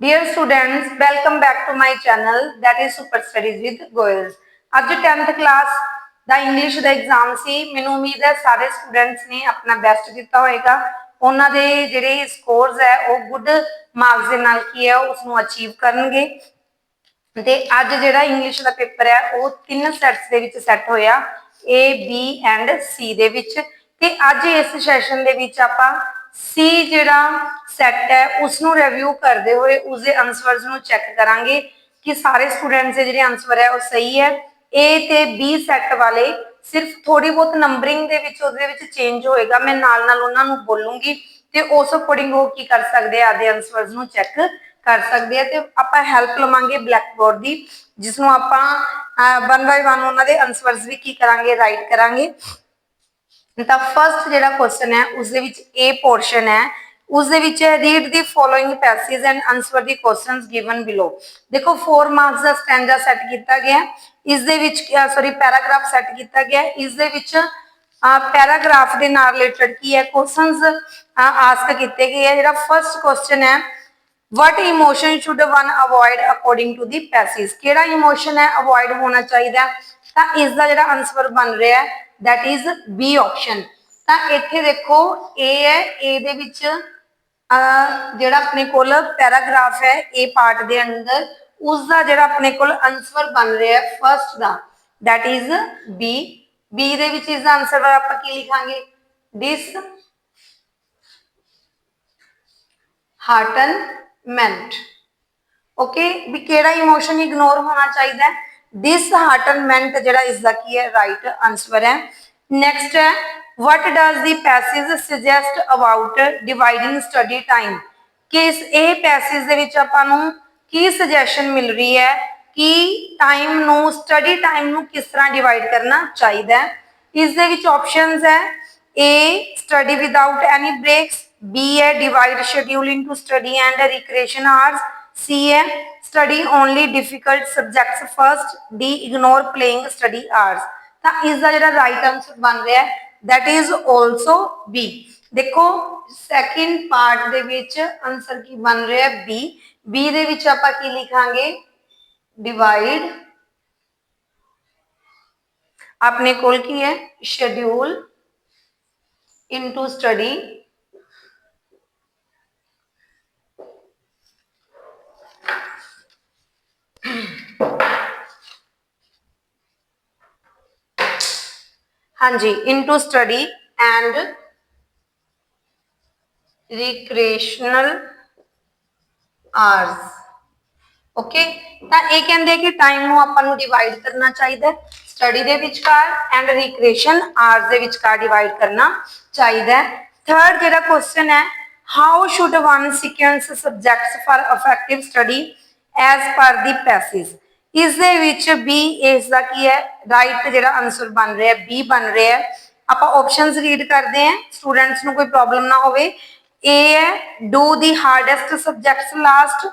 Dear students, welcome back to my channel that is Super Studies with Goyals। ਅੱਜ 10th class ਦਾ English ਦਾ exam ਸੀ। ਮੈਨੂੰ ਉਮੀਦ ਹੈ ਸਾਰੇ students ਨੇ ਆਪਣਾ ਬੈਸਟ ਦਿੱਤਾ ਹੋਏਗਾ। ਉਹਨਾਂ ਦੇ ਜਿਹੜੇ ਸਕੋਰਸ ਹੈ ਉਹ ਗੁੱਡ ਮਾਰਕਸ ਦੇ ਨਾਲ ਕੀ ਹੈ ਉਸ ਨੂੰ ਅਚੀਵ ਕਰਨਗੇ। ਤੇ ਅੱਜ ਜਿਹੜਾ ਇੰਗਲਿਸ਼ ਦਾ ਪੇਪਰ ਹੈ ਉਹ ਤਿੰਨ ਸੈਟਸ ਦੇ ਵਿੱਚ ਸੈੱਟ ਹੋਇਆ, A, B ਐਂਡ C ਦੇ ਵਿੱਚ। ਤੇ ਅੱਜ ਇਸ ਸੈਸ਼ਨ ਦੇ ਵਿੱਚ ਆਪਾਂ C ਜਿਹੜਾ ਸੈਟ ਹੈ ਉਸ ਨੂੰ ਰਿਵਿਊ ਕਰਦੇ ਹੋਏ ਉਸਦੇ ਆਨਸਰਸ ਨੂੰ ਚੈੱਕ ਕਰਾਂਗੇ ਕਿ ਸਾਰੇ ਸਟੂਡੈਂਟਸ ਦੇ ਜਿਹੜੇ ਆਨਸਰ ਹੈ ਉਹ ਸਹੀ ਹੈ। A ਤੇ B ਸੈਟ ਵਾਲੇ ਸਿਰਫ ਥੋੜੀ ਬਹੁਤ ਨੰਬਰਿੰਗ ਦੇ ਵਿੱਚ ਉਹਦੇ ਵਿੱਚ ਚੇਂਜ ਹੋਏਗਾ, ਮੈਂ ਨਾਲ ਨਾਲ ਉਹਨਾਂ ਨੂੰ ਬੋਲੂੰਗੀ ਤੇ ਉਸ ਅਕੋਰਡਿੰਗ ਉਹ ਕੀ ਕਰ ਸਕਦੇ ਆ ਆਦੇ ਆਨਸਰਸ ਨੂੰ ਚੈੱਕ ਕਰ ਸਕਦੇ ਆ। ਤੇ ਆਪਾਂ ਹੈਲਪ ਲਵਾਂਗੇ ਬਲੈਕ ਬੋਰਡ ਦੀ, ਜਿਸ ਨੂੰ ਆਪਾਂ ਵਨ ਬਾਈ ਵਨ ਉਹਨਾਂ ਦੇ ਆਨਸਰਸ ਵੀ ਕੀ ਕਰਾਂਗੇ ਰਾਈਟ ਕਰਾਂਗੇ। ਤਾਂ ਫਸਟ ਜਿਹੜਾ ਕੁਐਸਚਨ ਹੈ ਉਸ ਦੇ ਵਿੱਚ A ਪੋਰਸ਼ਨ ਹੈ, ਉਸ ਦੇ ਵਿੱਚ read the following passage and answer the questions given ਬਿਲੋ। ਦੇਖੋ 4 ਮਾਰਕਸ ਦਾ ਸਟੈਂਜਾ ਸੈੱਟ ਕੀਤਾ ਗਿਆ, ਇਸ ਦੇ ਵਿੱਚ ਪੈਰਾਗ੍ਰਾਫ ਸੈੱਟ ਕੀਤਾ ਗਿਆ। ਇਸ ਦੇ ਵਿੱਚ ਪੈਰਾਗ੍ਰਾਫ ਦੇ ਨਾਲ ਰਿਲੇਟਡ ਕੀ ਹੈ ਕੁਐਸਚਨਸ ਆਸਕ ਕੀਤੇ ਗਏ ਹੈ। ਜਿਹੜਾ ਫਸਟ ਕੁਐਸਚਨ ਹੈ what emotion should one avoid according to the passage, ਕਿਹੜਾ ਇਮੋਸ਼ਨ ਹੈ ਅਵੋਇਡ ਹੋਣਾ ਚਾਹੀਦਾ। ਤਾਂ ਇਸ ਦਾ ਜਿਹੜਾ ਆਨਸਰ ਬਣ ਰਿਹਾ ਹੈ that is B option। ਤਾਂ ਇੱਥੇ ਦੇਖੋ A ਹੈ, A ਦੇ ਵਿੱਚ ਜਿਹੜਾ ਆਪਣੇ ਕੋਲ ਪੈਰਾਗ੍ਰਾਫ ਹੈ A ਪਾਰਟ ਦੇ ਅੰਦਰ, ਉਸ ਦਾ ਜਿਹੜਾ ਆਪਣੇ ਕੋਲ ਆਨਸਰ ਬਣ ਰਿਹਾ ਹੈ first the that is B। B ਦੇ ਵਿੱਚ ਇਸ ਦਾ ਆਨਸਰ ਆਪਾਂ ਕੀ ਲਿਖਾਂਗੇ disheartenment। ओके भी केड़ा इमोशन इग्नोर होना चाहिए, डिसहार्टनमेंट जेड़ा इसका की है राइट आंसर है। नेक्स्ट है what does the passage suggest about dividing study time, कि इस ए पैसेज दे विच आपां नूं की सजेशन मिल रही है कि टाइम नूं स्टडी टाइम नूं किस तरह डिवाइड करना चाहिए। इस दे विच ऑप्शंस है A study without any breaks, B है divide schedule into study and recreation hours, C है study only difficult subjects first, D ignore playing study hours. ਤਾਂ ਇਸ ਦਾ ਜਿਹੜਾ ਰਾਈਟ ਆਨਸਰ ਬਣ ਰਿਹਾ ਹੈ that is also B। ਦੇਖੋ ਸੈਕਿੰਡ ਪਾਰਟ ਦੇ ਵਿੱਚ ਆਨਸਰ ਕੀ ਬਣ ਰਿਹਾ ਹੈ B। B ਦੇ ਵਿੱਚ ਆਪਾਂ ਕੀ ਲਿਖਾਂਗੇ ਡਿਵਾਈਡ, ਆਪਣੇ ਕੋਲ ਕੀ ਹੈ ਸ਼ੈਡਿਊਲ ਇਨਟੂ ਸਟੱਡੀ हाँ जी into study and recreational hours. Okay ਤਾਂ ਇਹ ਕਹਿੰਦੇ ਕਿ ਟਾਈਮ ਨੂੰ ਆਪਾਂ ਨੂੰ ਡਿਵਾਈਡ ਕਰਨਾ ਚਾਹੀਦਾ, ਸਟੱਡੀ ਦੇ ਵਿਚਕਾਰ ਐਂਡ ਰਿਕ੍ਰੀਏਸ਼ਨ ਆਵਰਸ ਦੇ ਵਿਚਕਾਰ ਡਿਵਾਈਡ ਕਰਨਾ ਚਾਹੀਦਾ। ਥਰਡ ਜਿਹੜਾ ਕੁਐਸਚਨ ਹੈ how should one sequence subjects for effective study as per the passage. ਇਸ ਦੇ ਵਿੱਚ B ਇਸ ਦਾ ਕੀ ਹੈ ਰਾਈਟ ਜਿਹੜਾ ਆਨਸਰ ਬਣ ਰਿਹਾ B ਬਣ ਰਿਹਾ ਹੈ। ਆਪਾਂ ਆਪਸ਼ਨਸ ਰੀਡ ਕਰਦੇ ਹਾਂ ਸਟੂਡੈਂਟਸ ਨੂੰ ਕੋਈ ਪ੍ਰੋਬਲਮ ਨਾ ਹੋਵੇ। A ਹੈ do the hardest subjects last,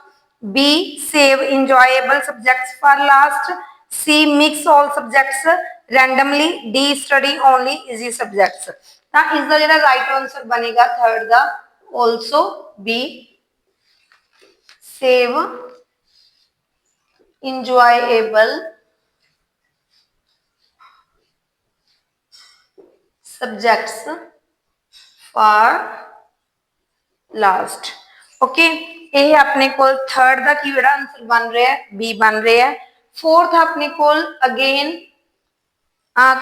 B save enjoyable subjects for last, C mix all subjects randomly, D study only easy subjects। ਤਾਂ ਇਸ ਦਾ ਜਿਹੜਾ ਰਾਈਟ ਆਨਸਰ ਬਣੇਗਾ third the also B save enjoyable subjects for last। Okay ਇਹ ਆਪਣੇ ਕੋਲ third ਦਾ ਕੀ ਜਿਹੜਾ answer ਬਣ ਰਿਹਾ ਹੈ B ਬਣ ਰਿਹਾ ਹੈ। फोर्थ अपने कोल अगेन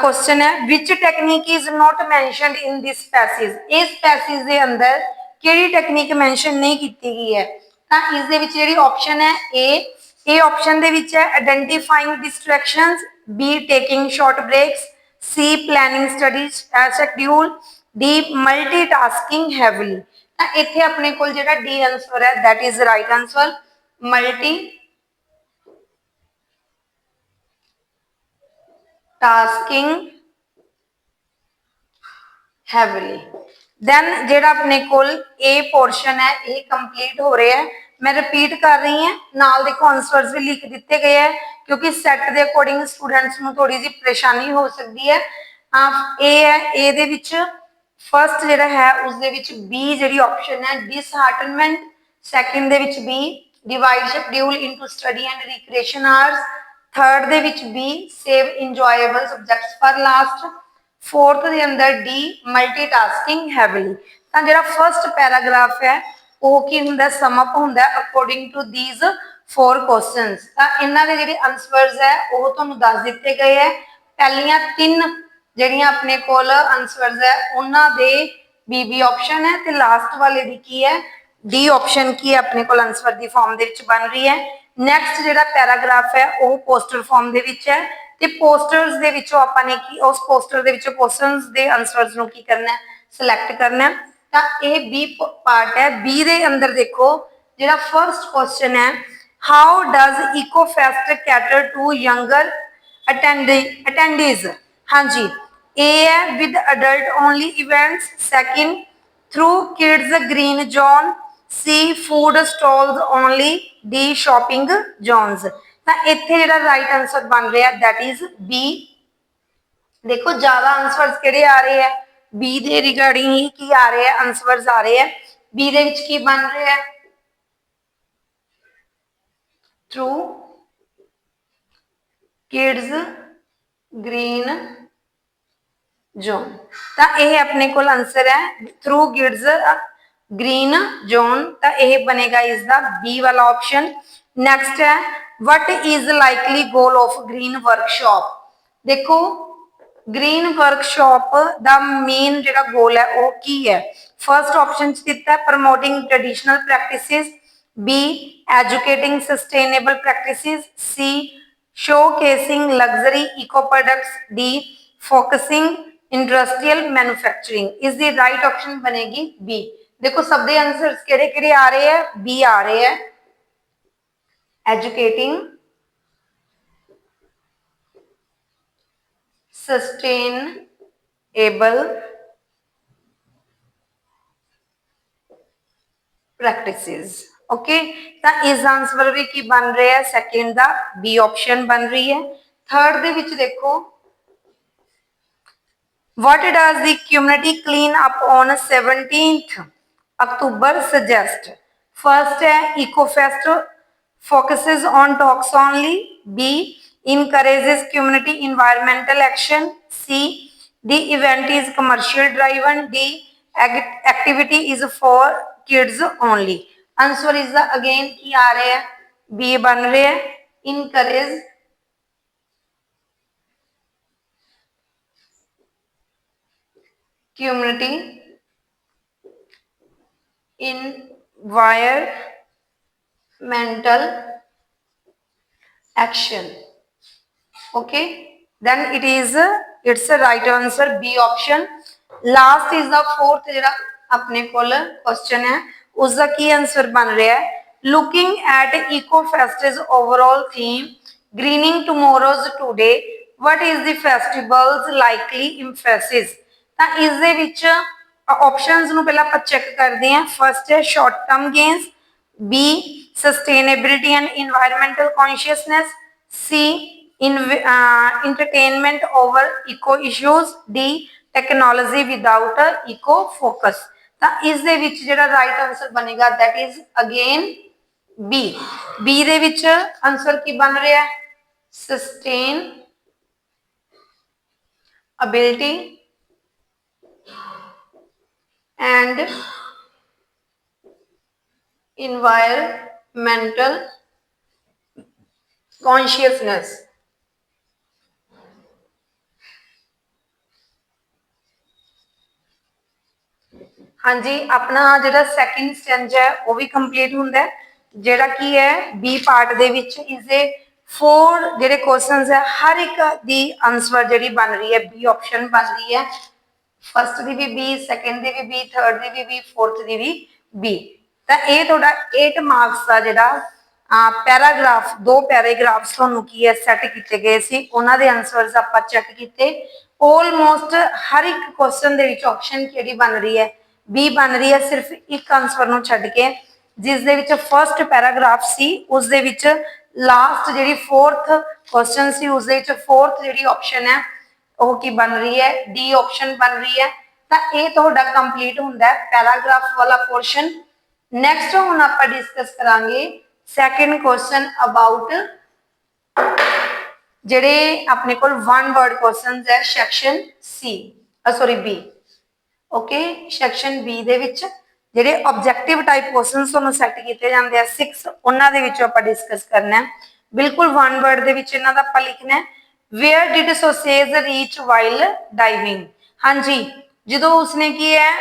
क्वेश्चन है which technique is not mentioned in this passage, इस पैसेज के अंदर केड़ी टेक्निक मेंशन नहीं की गई है। ਤਾਂ ਇਸ ਦੇ ਵਿੱਚ ਜਿਹੜੀ ਆਪਸ਼ਨ ਹੈ A ਆਪਸ਼ਨ ਦੇ ਵਿੱਚ ਹੈ identifying distractions, B taking short breaks, C planning study schedule, D multitasking heavily. ਤਾਂ ਇੱਥੇ ਆਪਣੇ ਕੋਲ ਜਿਹੜਾ D ਆਨਸਰ ਹੈ that is right answer tasking heavily. Then जेड़ा अपने कोल ए पोर्शन है ये कंप्लीट हो रहा है, मैं रिपीट कर रही हूं नाल देखो आंसर्स भी लिख दिते गए हैं क्योंकि सैट के अकॉर्डिंग स्टूडेंट्स को थोड़ी जी परेशानी हो सकती है। ए है ए दे विच फर्स्ट जेड़ा है उस दे विच बी जेड़ी ऑप्शन है डिसहार्टनमेंट, सैकेंड दे विच B divide schedule into study and recreation hours. Third ਦੇ ਵਿੱਚ B save enjoyable subjects for last. Fourth के अंदर डी मल्टीटास्किंग हैविली। तो जो फर्स्ट पैराग्राफ है वो की हुंदा सम अप हुंदा अकॉर्डिंग टू दीज 4 क्वेश्चंस। तो इन्हां दे जिहड़े आंसर्स है वो तुहानूं दस दिते गए है। पहलियां 3 जिहड़ियां अपने कोल आंसर्स है उन्हां दे बी ऑप्शन है ते लास्ट वाले दी की है डी ऑप्शन की है अपने कोल आंसर दी फॉर्म दे विच बन रही है। नैक्सट जिहड़ा पैराग्राफ है वो पोस्टर फॉर्म दे विच है ते पोस्टर्स दे विचों आपां ने की उस पोस्टर दे विचों क्वेश्चंस दे आंसर्स नूं की करना है सिलेक्ट करना है। तां ये बी पार्ट है। बी दे अंदर देखो जिहड़ा फर्स्ट क्वेश्चन है how does eco fest cater to younger attendees. हाँ जी ए है with adult only events. Second through kids green zone. C food stalls only. D shopping zones. तो इत्थे जिहड़ा राइट आंसर बन रहा है दैट इज बी। देखो ज्यादा आंसर्स किहड़े आ रहे हैं बी दे रिगार्डिंग ही की आ रहे हैं आंसर्स आ रहे हैं। बी दे विच की बन रहा है थ्रू किड्स ग्रीन जोन। तो यह अपने को आंसर है थ्रू किड्स ग्रीन जोन। तो यह बनेगा इसका बी वाला ऑप्शन। नैक्सट है what is likely goal of green workshop. देखो ग्रीन वर्कशॉप दा मेन जिहड़ा गोल है वो की है। फर्स्ट ऑप्शन दिता है promoting traditional practices. B educating sustainable practices. C showcasing luxury eco products. D focusing industrial manufacturing. इसकी राइट ऑप्शन बनेगी बी। देखो सब दे आंसर्स केड़े केड़े आ रहे हैं बी आ रहे हैं एजुकेटिंग सस्टेनेबल प्रैक्टिसेस। ओके तो इस आंसर भी की बन रहा है सेकेंड दा बी ऑप्शन बन रही है। थर्ड दे विच देखो what does the community clean up on 17th October suggest। first है EcoFest focuses on talks only। B encourages community environmental action। C the event is commercial driven। D activity is for kids only। Answer is again की आ रहे हैं B बन रहे हैं encourage community environmental action। okay then it's a right answer B option। last is the fourth जिहड़ा अपने कोल question है उसका की आंसर बन रहा है looking at EcoFest's overall theme greening tomorrow's today what is the festival's likely emphasis। ਤਾਂ ਇਸ ਦੇ ਵਿੱਚ ਆਪਸ਼ਨਸ ਨੂੰ ਪਹਿਲਾਂ ਆਪਾਂ ਚੈੱਕ ਕਰਦੇ ਹਾਂ। ਫਰਸਟ ਹੈ short term gains. B sustainability and environmental consciousness. C entertainment over eco issues। D technology without eco focus. ਤਾਂ ਇਸ ਦੇ ਵਿੱਚ ਜਿਹੜਾ ਰਾਈਟ ਆਨਸਰ ਬਣੇਗਾ that is again B. B ਦੇ ਵਿੱਚ ਆਨਸਰ ਕੀ ਬਣ ਰਿਹਾ ਹੈ sustainability and environmental consciousness। हाँ जी अपना जिहड़ा सैकेंड स्टेंज है वो भी कंप्लीट हुंदा है जिहड़ा की है बी पार्ट दे विच इसदे 4 जिहड़े क्वेश्चंस है हर एक दी आंसर जिहड़ी बन रही है बी ऑप्शन बन रही है। फर्स्ट दी भी बी सैकेंड दी भी बी थर्ड दी भी बी फोर्थ दी भी बी। तो ये थोड़ा 8 मार्क्स का जिहड़ा पैराग्राफ 2 पैराग्राफ्स तुहानूं की है सैट किए गए सी उन्हां दे आंसर्स आपां चैक कीते। ऑलमोस्ट हर एक क्वेश्चन दे विच ऑप्शन किहड़ी बन रही है बी बन रही है सिर्फ एक आंसर नूं छड्ड के जिस दे विच फर्स्ट पैराग्राफ सी उस दे विच लास्ट जिहड़ी फोर्थ क्वेश्चन सी उस दे विच फोर्थ जिहड़ी ऑप्शन है वो की बन रही है डी ऑप्शन बन रही है। तो ये तुहाडा कंप्लीट हुंदा है पैराग्राफ वाला पोर्शन। नैक्सट हुण आपां डिस्कस करांगे सैकेंड क्वेश्चन अबाउट ਜਿਹੜੇ ਆਪਣੇ ਕੋਲ वन वर्ड क्वेश्चंस है section C sorry B okay section B ਦੇ ਵਿੱਚ ਜਿਹੜੇ ਆਬਜੈਕਟਿਵ ਟਾਈਪ ਕੁਐਸਚਨਸ ਤੁਹਾਨੂੰ ਸੈੱਟ ਕੀਤੇ ਜਾਂਦੇ ਆ 6 ਉਹਨਾਂ ਦੇ ਵਿੱਚੋਂ ਆਪਾਂ ਡਿਸਕਸ ਕਰਨਾ ਹੈ ਬਿਲਕੁਲ वन वर्ड ਦੇ ਵਿੱਚ ਇਹਨਾਂ ਦਾ ਆਪਾਂ ਲਿਖਣਾ ਹੈ where did sausage reach while diving ਹਾਂਜੀ ਜਦੋਂ ਉਸਨੇ ਕੀ ਹੈ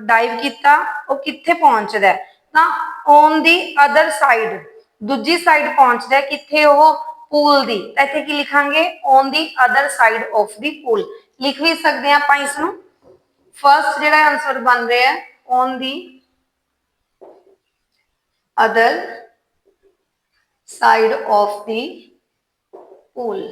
ਡਾਈਵ ਕੀਤਾ ਉਹ ਕਿੱਥੇ ਪਹੁੰਚਦਾ ਹੈ ਤਾਂ ਔਨ ਦੀ ਅਦਰ ਸਾਈਡ ਦੂਜੀ ਸਾਈਡ ਪਹੁੰਚਦਾ ਹੈ ਕਿੱਥੇ ਉਹ पूल दी इत्थे की लिखांगे on the other side of the pool लिख भी सकते हैं आप इसनू फर्स्ट जिहड़ा आंसर बन रहा है on the other side of the pool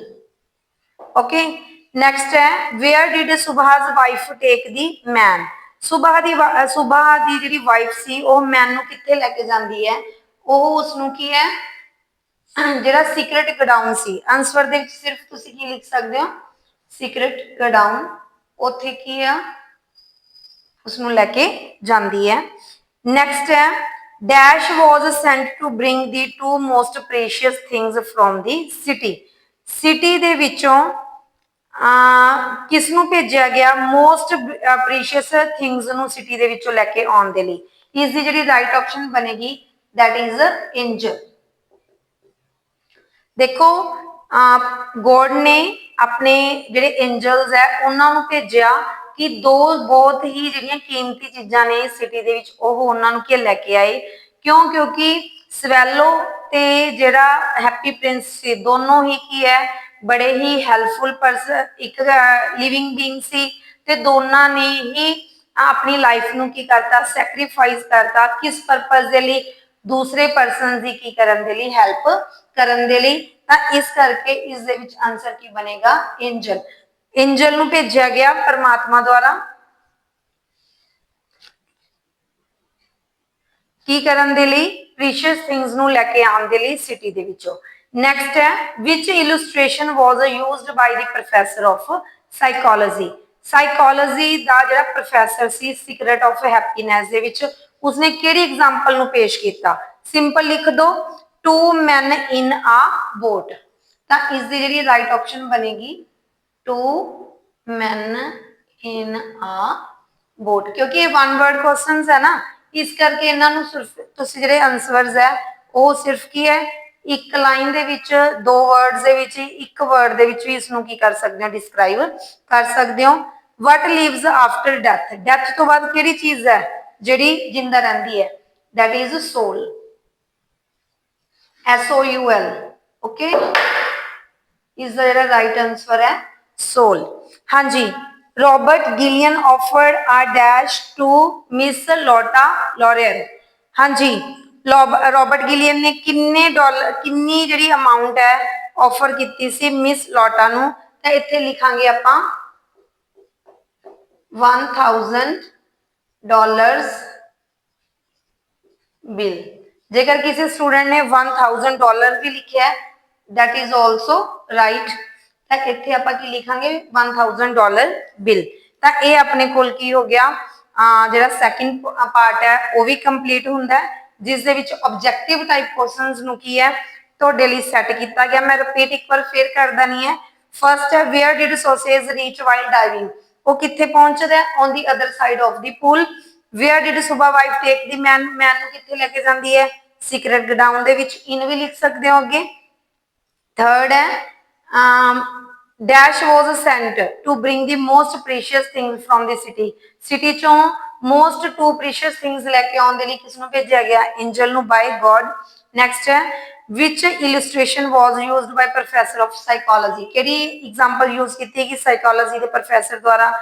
okay next है where did Subhash wife take the man Subhash दी जिहड़ी वाइफ सी ओह मैन नू कित्थे लेके जांदी है ओह उसनू की है ਜਿਹੜਾ ਸੀਕ੍ਰੇਟ ਗਡਾਊਨ ਸੀ ਆਨਸਰ ਦੇ ਵਿੱਚ ਸਿਰਫ ਤੁਸੀਂ ਕੀ ਲਿਖ ਸਕਦੇ ਹੋ ਸੀਕ੍ਰੇਟ ਗਡਾਊਨ ਉੱਥੇ ਕੀ ਆ ਉਸ ਨੂੰ ਲੈ ਕੇ ਜਾਂਦੀ ਹੈ ਨੈਕਸਟ ਹੈ dash was sent to bring the two most precious things from the city ਦੇ ਵਿੱਚੋਂ ਕਿਸ ਨੂੰ ਭੇਜਿਆ ਗਿਆ ਮੋਸਟ ਪ੍ਰੀਸ਼ੀਅਸ ਥਿੰਗਸ ਨੂੰ ਸਿਟੀ ਦੇ ਵਿੱਚੋਂ ਲੈ ਕੇ ਆਉਣ ਦੇ ਲਈ ਇਸ ਦੀ ਜਿਹੜੀ ਰਾਈਟ ਆਪਸ਼ਨ ਬਣੇਗੀ that is angel देखो गॉड ने अपने ਜਿਹੜੇ एंजल्स है उन्होंने भेजा कि दो बहुत ही ਜਿਹੜੀਆਂ कीमती चीज़ां ने सिटी ਦੇ ਵਿੱਚ ਉਹ ਉਹਨਾਂ ਨੂੰ ਕੀ ਲੈ ਕੇ ਆਏ क्यों क्योंकि ਸਵੈਲੋ ਤੇ ਜਿਹੜਾ हैप्पी प्रिंस ਸੀ दोनों ही की है बड़े ही हेल्पफुल पर्सन एक लिविंग बीइंग सी ਤੇ ਦੋਨਾਂ ने ही अपनी लाइफ ਨੂੰ ਕੀ ਕਰਤਾ सैक्रिफाइस करता किस पर्पस ਦੇ ਲਈ दूसरे पर्सन की की करन दे लई हेल्प करन दे लई तां इस करके इस दे विच आंसर की बनेगा एंजल एंजल नूं भेजिया गया परमात्मा द्वारा की करन दे लई प्रीशियस थिंग्स नूं लेके आउण दे लई सिटी दे विचों नेक्स्ट है which illustration was used by the professor of psychology psychology दा जिहड़ा प्रोफेसर सी सीक्रेट ऑफ हैप्पीनेस दे विच उसने केड़ी एग्जांपल नु पेश किया सिंपल लिख दो two man in a boat तां इस दी जिहड़ी राइट ऑप्शन बनेगी two man in a boat क्योंकि ये वन वर्ड क्वेश्चंस है ना इस करके इन्हां नु सिर्फ तुसीं जिहड़े आंसर्स है वो सिर्फ की है एक लाइन दे विच दो वर्ड्स दे विच एक वर्ड दे विच भी इसनू की कर सकते हो डिस्क्राइब कर सकते हो what lives after death death तो बाद किहड़ी चीज है जिहड़ी जिंदा रहिंदी है that is soul SOUL okay is the right answer है सोल हाँ जी Robert Gillian offered a dash to miss Lotta Laurier हाँ जी रॉबर्ट गिलियन ने किन्ने डॉलर किन्नी जिहड़ी अमाउंट है ऑफर की सी मिस लोटा नूं तां इत्थे लिखांगे आपां $1000 बिल जेकर किसी स्टूडेंट ने $1000 भी लिखा है दैट इज ऑल्सो राइट तां इत्थे आपां की लिखांगे $1000 बिल तां ये अपने कोल की हो गया जिहड़ा सैकेंड पार्ट है वो भी कंप्लीट हुंदा है जिस दे विच ऑब्जेक्टिव टाइप क्वेश्चंस नूं की है तुहाडे लई सैट कीता गया मैं रिपीट एक बार फिर कर देनी है फर्स्ट है where did sausage reach while diving वो किथे पहुंचदा है on the other side of the pool where did Subhash wife take the man man नूं किथे लेके जांदी है सीक्रेट गडाउन दे विच इन भी लिख सकते हो आगे थर्ड है dash was sent to bring the most precious things from the city चों मोस्ट टू प्रीशियस थिंग्स लेके आउण दे लई किस नूं भेजिया गया एंजल नूं बाय गॉड नेक्स्ट है which illustration was used by professor of psychology केड़ी एग्जांपल यूज की गई साइकोलॉजी के प्रोफेसर द्वारा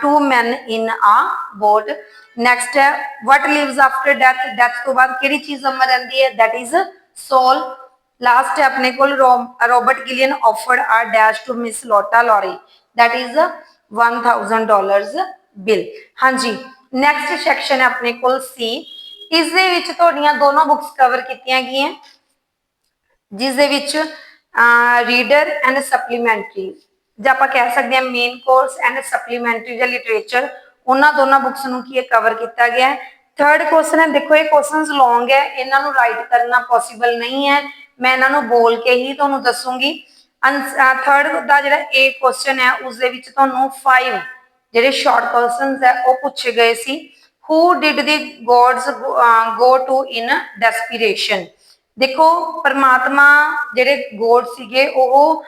two man in a boat next है what lives after death death तो बाद केड़ी चीज अमर रहती है दैट इज सोल लास्ट है अपने को Robert Gillian offered a dash to miss Lotta Lorry that is $1000 bill हाँ जी नेक्स्ट सैक्शन है अपने को सी इस दे विच तुहाडीआं दोनों बुक्स कवर कीतियां गईयां जिस दे विच रीडर एंड सप्लीमेंटरी जो आप कह सकते हैं मेन कोर्स एंड सप्लीमेंटरी या लिटरेचर उन्होंने दोनों बुक्स नूं की कवर किया गया है थर्ड क्वेश्चन है, देखो ये क्वेश्चंस लॉन्ग है, इन्हां नूं राइट करना पॉसिबल नहीं है, मैं इन्हां नूं बोल के ही तुहानूं दसूंगी। थर्ड दा जिहड़ा ए क्वेश्चन है उस दे विच तुहानूं 5 जिहड़े शॉर्ट क्वेश्चंस है वो पूछे गए सी। Who did the gods go to in desperation. देखो परमात्मा जिहड़े गॉड सीगे ਉਹ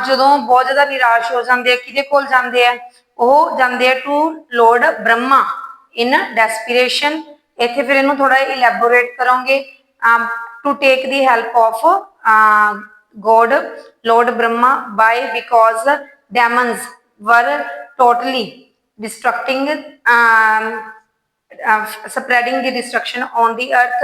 ਜਦੋਂ बहुत ज्यादा निराश हो जाते हैं किहदे कोल जाते हैं, ਉਹ ਜਾਂਦੇ ਆ to lord Brahma in desperation. इत्थे फिर इहनूं थोड़ा इलैबोरेट करोगे, to take the help of god lord Brahma by because demons were totally destructing spreading the destruction on the earth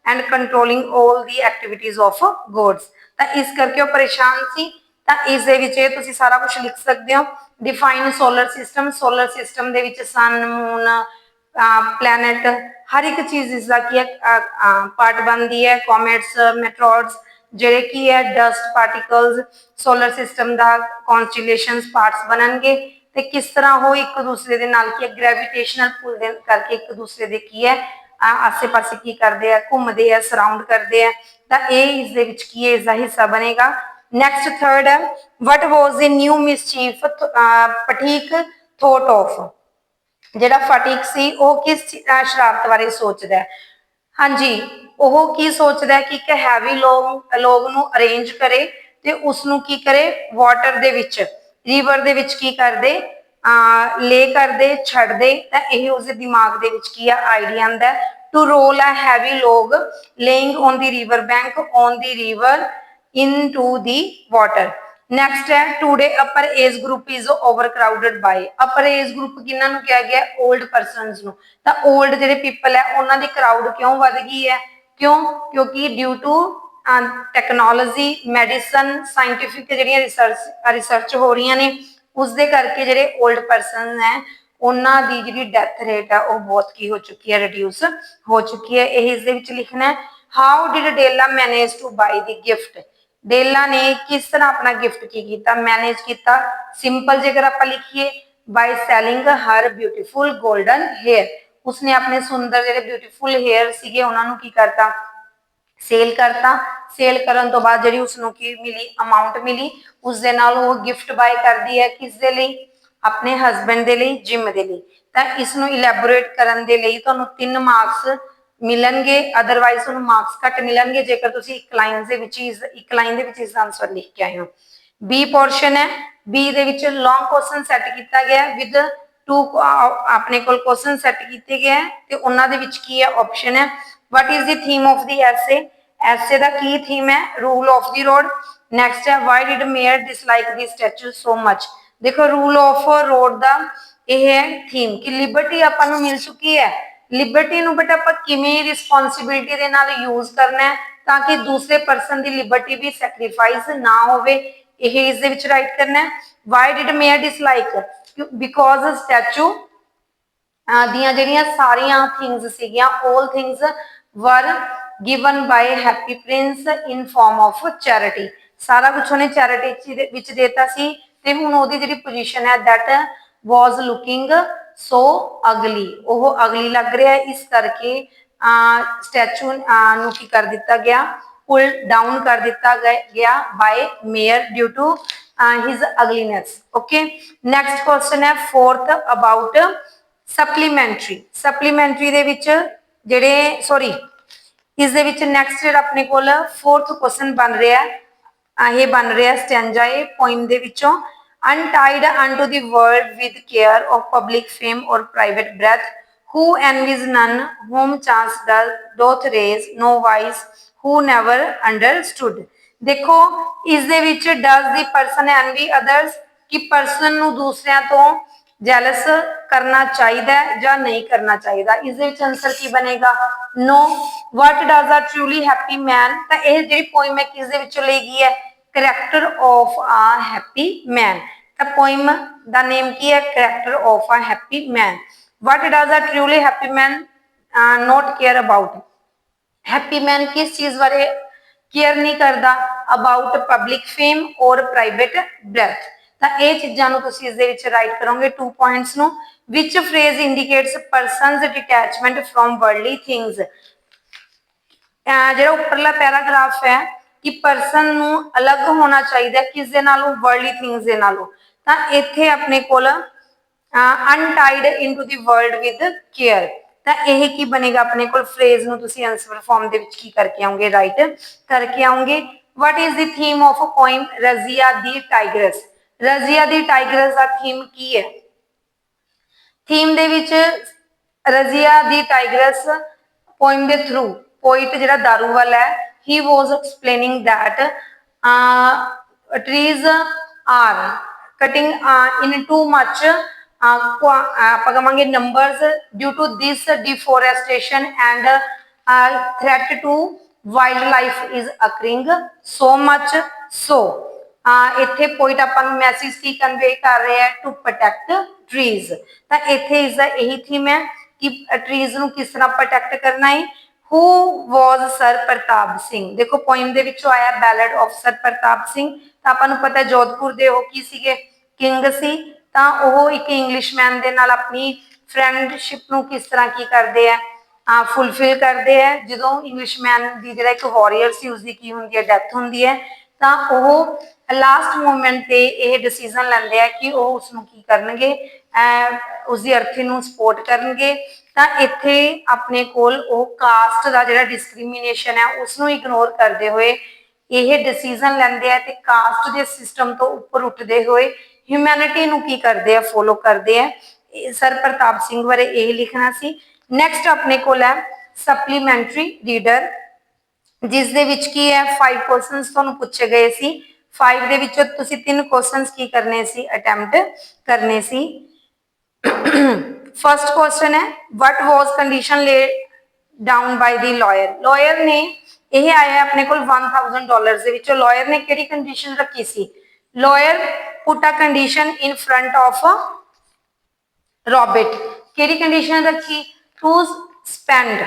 and controlling all the activities of gods। ਤਾਂ ਇਸ ਕਰਕੇ ਉਹ ਪਰੇਸ਼ਾਨ ਸੀ। ਤਾਂ ਇਸ ਦੇ ਵਿੱਚ ਇਹ ਤੁਸੀਂ ਸਾਰਾ ਕੁਝ ਲਿਖ ਸਕਦੇ ਹੋ। ਡਿਫਾਈਨ ਸੋਲਰ ਸਿਸਟਮ ਦੇ ਵਿੱਚ ਸਨ, ਮੂਨ, ਪਲੈਨਟ, ਹਰ ਇੱਕ ਚੀਜ਼ ਇਸ ਦਾ ਕੀ ਹੈ ਪਾਰਟ ਬਣਦੀ ਹੈ। ਕੋਮੇਟਸ, ਮੈਟਰੋਇਡਸ ਜਿਹੜੇ ਕੀ ਹੈ ਡਸਟ ਪਾਰਟੀਕਲਸ ਸੋਲਰ ਸਿਸਟਮ ਦਾ ਕੌਨਸਟੀਲੇਸ਼ਨਸ ਪਾਰਟਸ ਬਣਨਗੇ ਤੇ ਕਿਸ ਤਰ੍ਹਾਂ ਉਹ ਇੱਕ ਦੂਸਰੇ ਦੇ ਨਾਲ ਕੀ ਹੈ ਗ੍ਰੈਵਿਟੇਸ਼ਨਲ ਪੁੱਲ ਦੇ ਕਰਕੇ ਇੱਕ ਦੂਸਰੇ ਦੇ ਕੀ ਹੈ ਆਸੇ ਪਾਸੇ ਕੀ ਕਰਦੇ ਆ ਘੁੰਮਦੇ ਆ ਸਰਾਊਂਡ ਕਰਦੇ ਆ। ਤਾਂ ਇਹ ਇਸ ਦੇ ਵਿੱਚ ਕੀ ਹੈ ਇਸ ਦਾ ਹਿੱਸਾ ਬਣੇਗਾ। ਨੈਕਸਟ ਥਰਡ ਹੈ what was the new mischief Phatik thought of. ਜਿਹੜਾ ਫਟੀਕ ਸੀ ਉਹ ਕਿਸ ਸ਼ਰਾਰਤ ਬਾਰੇ ਸੋਚਦਾ ਹੈ। ਹਾਂਜੀ ਉਹ ਕੀ ਸੋਚਦਾ ਕਿ ਇੱਕ ਹੈਵੀ ਲੋਗ ਨੂੰ ਅਰੇਂਜ ਕਰੇ ਤੇ ਉਸ ਨੂੰ ਕੀ ਕਰੇ ਵਾਟਰ ਦੇ ਵਿੱਚ ਰਿਵਰ ਦੇ ਵਿੱਚ ਕੀ ਕਰਦੇ ਲੇ ਕਰਦੇ ਛੱਡਦੇ। ਤਾਂ ਇਹ ਉਸਦੇ ਦਿਮਾਗ ਦੇ ਵਿੱਚ ਕੀ ਆ ਆਈਡੀਆ ਆਂਦਾ to role a heavy log lying on the river bank on the river into the water. Next ਹੈ today upper age group is overcrowded by. Upper age group ਕਿਹਨਾਂ ਨੂੰ ਕਿਹਾ ਗਿਆ 올ਡ ਪਰਸਨਸ ਨੂੰ। ਤਾਂ 올ਡ ਜਿਹੜੇ people ਹੈ ਉਹਨਾਂ ਦੀ ਕਰਾਊਡ ਕਿਉਂ ਵੱਧ ਗਈ ਹੈ ਕਿਉਂ ਕਿਉਂਕਿ due to technology medicine scientific ਜਿਹੜੀਆਂ ਰਿਸਰਚ ਹੋ ਰਹੀਆਂ ਨੇ ਉਸਦੇ ਕਰਕੇ ਜਿਹੜੇ 올ਡ ਪਰਸਨ ਹੈ ਉਹਨਾਂ ਦੀ ਜਿਹੜੀ ਡੈਥ ਰੇਟ ਆ ਉਹ ਬਹੁਤ ਕੀ ਹੋ ਚੁੱਕੀ ਹੈ ਰਿਡਿਊਸ ਹੋ ਚੁੱਕੀ ਹੈ। ਇਹ ਇਸ ਦੇ ਵਿੱਚ ਲਿਖਣਾ ਹੈ how did Della manage to buy the gift. Della ਨੇ ਕਿਸ ਤਰ੍ਹਾਂ ਆਪਣਾ ਗਿਫਟ ਕੀ ਕੀਤਾ ਮੈਨੇਜ ਕੀਤਾ। ਸਿੰਪਲ ਜੇਕਰ ਆਪਾਂ ਲਿਖੀਏ ਬਾਈ ਸੈਲਿੰਗ ਹਰ ਬਿਊਟੀਫੁਲ ਗੋਲਡਨ ਹੇਅਰ। ਉਸਨੇ ਆਪਣੇ ਸੁੰਦਰ ਜਿਹੜੇ ਬਿਊਟੀਫੁਲ ਹੇਅਰ ਸੀਗੇ ਉਹਨਾਂ ਨੂੰ ਕੀ ਕਰਤਾ ਸੇਲ ਕਰਤਾ। ਸੇਲ ਕਰਨ ਤੋਂ ਬਾਅਦ ਜਿਹੜੀ ਉਸਨੂੰ ਕੀ ਮਿਲੀ ਅਮਾਉਂਟ ਮਿਲੀ ਉਸ ਦੇ ਨਾਲ ਉਹ ਗਿਫਟ ਬਾਏ ਕਰਦੀ ਹੈ ਕਿਸ ਦੇ ਲਈ ਆਪਣੇ ਹਸਬੈਂਡ ਦੇ ਲਈ ਜਿਮ ਦੇ ਲਈ। ਤਾਂ ਇਸ ਨੂੰ ਇਲੈਬੋਰੇਟ ਕਰਨ ਦੇ ਲਈ ਤੁਹਾਨੂੰ 3 ਮਾਰਕਸ ਮਿਲਣਗੇ ਅਦਰਵਾਈਜ਼ ਤੁਹਾਨੂੰ ਮਾਰਕਸ ਘੱਟ ਮਿਲਣਗੇ ਜੇਕਰ ਤੁਸੀਂ ਇੱਕ ਲਾਈਨ ਦੇ ਵਿੱਚ ਇਸ ਦਾ ਆਨਸਰ ਲਿਖ ਕੇ ਆਏ ਹੋ। ਬੀ ਪੋਰਸ਼ਨ ਹੈ ਬੀ ਦੇ ਵਿੱਚ ਲੌਂਗ ਕੁਐਸਚਨ ਸੈੱਟ ਕੀਤਾ ਗਿਆ ਵਿਦ 2 ਆਪਣੇ ਕੋਲ ਕੁਐਸਚਨ ਸੈੱਟ ਕੀਤੇ ਗਏ ਤੇ ਉਹਨਾਂ ਦੇ ਵਿੱਚ ਕੀ ਹੈ ਆਪਸ਼ਨ ਹੈ what is the theme of the essay ਦਾ ਕੀ ਥੀਮ ਹੈ rule of the road. Next ਹੈ why did mayor dislike the statue so much। ਦੇਖੋ ਰੂਲ ਆਫ ਰੋਡ ਦਾ ਇਹ ਹੈ ਥੀਮ ਕਿ ਲਿਬਰਟੀ ਆਪਾਂ ਨੂੰ ਮਿਲ ਚੁੱਕੀ ਹੈ। ਲਿਬਰਟੀ ਨੂੰ ਬਟ ਆਪਾਂ ਕਿਵੇਂ ਰਿਸਪੌਂਸਿਬਿਲਿਟੀ ਦੇ ਨਾਲ ਯੂਜ਼ ਕਰਨਾ ਹੈ ਤਾਂ ਕਿ ਦੂਸਰੇ ਪਰਸਨ ਦੀ ਲਿਬਰਟੀ ਵੀ ਸੈਕਰੀਫਾਈਸ ਨਾ ਹੋਵੇ। ਇਹ ਇਸ ਦੇ ਵਿੱਚ ਰਾਈਟ ਕਰਨਾ ਹੈ why did mayor dislike because statue ਦੀਆਂ ਜਿਹੜੀਆਂ ਸਾਰੀਆਂ ਥਿੰਗਸ ਸੀਗੀਆਂ all things were given by happy prince in form of charity। ਸਾਰਾ ਕੁਝ ਉਹਨੇ ਚੈਰਿਟੀ ਦੇ ਵਿੱਚ ਦੇਤਾ ਸੀ ਤੇ ਹੁਣ ਉਹਦੀ ਜਿਹੜੀ ਪੋਜੀਸ਼ਨ ਹੈ that was looking so ugly ਉਹ ਅਗਲੀ ਲੱਗ ਰਿਹਾ ਇਸ ਕਰਕੇ ਸਟੈਚੂ ਨੂੰ ਕੀ ਕਰ ਦਿੱਤਾ ਗਿਆ ਪੁੱਲ ਡਾਊਨ ਕਰ ਦਿੱਤਾ ਗਿਆ by mayor due to his ugliness। okay next question ਹੈ fourth about supplementary ਦੇ ਵਿੱਚ ਜਿਹੜੇ ਸੌਰੀ ਇਸ ਦੇ ਵਿੱਚ ਨੈਕਸਟ ਜਿਹੜਾ ਆਪਣੇ ਕੋਲ 4th ਕੁਐਸਚਨ ਬਣ ਰਿਹਾ ਇਹ ਬਣ ਰਿਹਾ ਸਟੈਂਜਾ ਇਹ ਪੋਇਮ ਦੇ ਵਿੱਚੋਂ untied unto the world with care of public fame or private breath who envies none whom chance doth raise no wise who never understood। ਦੇਖੋ ਇਸ ਦੇ ਵਿੱਚ does the person envy others ਕਿ person ਨੂੰ ਦੂਸਰਿਆਂ ਤੋਂ ਜੈਲਸ ਕਰਨਾ ਚਾਹੀਦਾ ਜਾਂ ਨਹੀਂ ਕਰਨਾ ਚਾਹੀਦਾ। ਇਸ ਦੇ ਵਿੱਚ ਆਨਸਰ ਕੀ ਬਣੇਗਾ no। what does a truly happy man ਤਾਂ ਇਹ ਜਿਹੜੀ ਪੋਇਮ ਹੈ ਕਿਸ ਦੇ ਵਿੱਚੋਂ ਲਈ ਗਈ ਹੈ character of a happy man। ਤਾਂ ਪੋਇਮ ਦਾ ਨੇਮ ਕੀ ਹੈ character of a happy man। what does a truly happy man not care about। happy man ਕਿਸ ਚੀਜ਼ ਬਾਰੇ ਕੇਅਰ ਨਹੀਂ ਕਰਦਾ about public fame or private breath। ਤਾਂ ਇਹ ਚੀਜ਼ਾਂ ਨੂੰ ਤੁਸੀਂ ਇਸ ਦੇ ਵਿੱਚ ਰਾਈਟ ਕਰੋਗੇ 2 ਪੁਆਇੰਟਸ ਨੂੰ। Which phrase indicates person's detachment from worldly things. ਜਿਹੜਾ ਉੱਪਰਲਾ ਪੈਰਾਗ੍ਰਾਫ ਹੈ ਕਿ ਪਰਸਨ ਨੂੰ ਅਲੱਗ ਹੋਣਾ ਚਾਹੀਦਾ ਕਿਸ ਦੇ ਨਾਲੋਂ, ਵਰਲਡਲੀ ਥਿੰਗਸ ਦੇ ਨਾਲੋਂ। ਤਾਂ ਇੱਥੇ ਆਪਣੇ ਕੋਲ untied into the world with care. ਤਾਂ ਇਹ ਕੀ ਬਣੇਗਾ ਆਪਣੇ ਕੋਲ, ਫਰੇਜ਼ ਨੂੰ ਤੁਸੀਂ ਆਨਸਰ ਫਾਰਮ ਦੇ ਵਿੱਚ ਕੀ ਕਰਕੇ ਆਉਂਗੇ, ਰਾਈਟ ਕਰਕੇ ਆਉਂਗੇ। What is the theme of a poem Razia the tigress. Razia the tigress ਦਾ ਥੀਮ ਕੀ ਹੈ? ਥੀਮ ਦੇ ਵਿੱਚ ਰਜ਼ੀਆ ਦੀ ਟਾਈਗਰਸ ਪੋਇਮ ਦੇ ਥਰੂ ਪੋਇਟ ਜਿਹੜਾ ਦਾਰੂਵਾਲ ਹੈ, he was explaining that trees are cutting in too much ਆਪਾਂ ਕਹਾਂਗੇ numbers due to this deforestation and threat to wildlife is occurring so much so ਇੱਥੇ ਪੋਇਟ ਆਪਾਂ ਨੂੰ ਮੈਸੇਜ ਕੀ convey ਕਰ ਰਿਹਾ ਹੈ, ਟੂ ਪ੍ਰੋਟੈਕਟ ਟਰੀਜ਼। ਤਾਂ ਇੱਥੇ ਇਸ ਦਾ ਇਹੀ ਥੀਮ ਹੈ ਕਿ ਟਰੀਜ਼ ਨੂੰ ਕਿਸ ਤਰ੍ਹਾਂ ਪ੍ਰੋਟੈਕਟ ਕਰਨਾ ਹੈ। Who was ਸਰ ਪ੍ਰਤਾਪ ਸਿੰਘ? ਦੇਖੋ ਪੋਇਮ ਦੇ ਵਿੱਚੋਂ ਆਇਆ ਬੈਲਡ ਆਫ ਸਰ ਪ੍ਰਤਾਪ ਸਿੰਘ। ਤਾਂ ਆਪਾਂ ਨੂੰ ਪਤਾ ਜੋਧਪੁਰ ਦੇ ਉਹ ਕੀ ਸੀਗੇ, ਕਿੰਗ ਸੀ। ਤਾਂ ਉਹ ਇੱਕ ਇੰਗਲਿਸ਼ਮੈਨ ਦੇ ਨਾਲ ਆਪਣੀ ਫਰੈਂਡਸ਼ਿਪ ਨੂੰ ਕਿਸ ਤਰ੍ਹਾਂ ਕੀ ਕਰਦੇ ਆ, ਫੁਲਫਿਲ ਕਰਦੇ ਆ। ਜਦੋਂ ਇੰਗਲਿਸ਼ਮੈਨ ਦੀ ਜਿਹੜਾ ਇੱਕ ਵਾਰੀਅਰ ਸੀ ਉਸਦੀ ਕੀ ਹੁੰਦੀ ਹੈ, ਡੈਥ ਹੁੰਦੀ ਹੈ। ਤਾਂ ਉਹ ਲਾਸਟ ਮੂਮੈਂਟ ਤੇ ਇਹ ਡਿਸੀਜਨ ਲੈਂਦੇ ਆ ਕਿ ਉਹ ਉਸਨੂੰ ਕੀ ਕਰਨਗੇ, ਉਸਦੀ ਅਰਥੀ ਨੂੰ ਸਪੋਰਟ ਕਰਨਗੇ। ਤਾਂ ਇੱਥੇ ਆਪਣੇ ਕੋਲ ਉਹ ਕਾਸਟ ਦਾ ਜਿਹੜਾ ਡਿਸਕ੍ਰਿਮੀਨੇਸ਼ਨ ਹੈ ਉਸਨੂੰ ਇਗਨੋਰ ਕਰਦੇ ਹੋਏ ਇਹ ਡਿਸੀਜਨ ਲੈਂਦੇ ਆ ਤੇ ਕਾਸਟ ਦੇ ਸਿਸਟਮ ਤੋਂ ਉੱਪਰ ਉੱਠਦੇ ਹੋਏ ਹਿਊਮੈਨਿਟੀ ਨੂੰ ਕੀ ਕਰਦੇ ਆ, ਫੋਲੋ ਕਰਦੇ ਆ। ਸਰ ਪ੍ਰਤਾਪ ਸਿੰਘ ਬਾਰੇ ਇਹ ਲਿਖਣਾ ਸੀ। ਨੈਕਸਟ ਆਪਣੇ ਕੋਲ ਹੈ ਸਪਲੀਮੈਂਟਰੀ ਰੀਡਰ, ਜਿਸ ਦੇ ਵਿੱਚ ਕੀ ਹੈ 5 ਕੁਐਸਚਨਸ ਤੁਹਾਨੂੰ ਪੁੱਛੇ ਗਏ ਸੀ। 5 ਦੇ ਵਿੱਚੋਂ ਤੁਸੀਂ 3 ਕੁਐਸਚਨਸ ਕੀ ਕਰਨੇ ਸੀ, ਅਟੈਂਪਟ ਕਰਨੇ ਸੀ। ਫਰਸਟ ਕੁਐਸਚਨ ਹੈ ਵਟ ਵਾਸ ਕੰਡੀਸ਼ਨ ਲੇਡ ਡਾਊਨ ਬਾਈ ਦੀ ਲਾਇਰ। ਲਾਇਰ ਨੇ, ਇਹ ਆਇਆ ਆਪਣੇ ਕੋਲ $1000 ਦੇ ਵਿੱਚੋਂ। ਲਾਇਰ ਨੇ ਕਿਹੜੀ ਕੰਡੀਸ਼ਨ ਰੱਖੀ ਸੀ? Lawyer put a condition in front of Robert. ਕਿਹੜੀ ਕੰਡੀਸ਼ਨ ਰੱਖੀ? To spend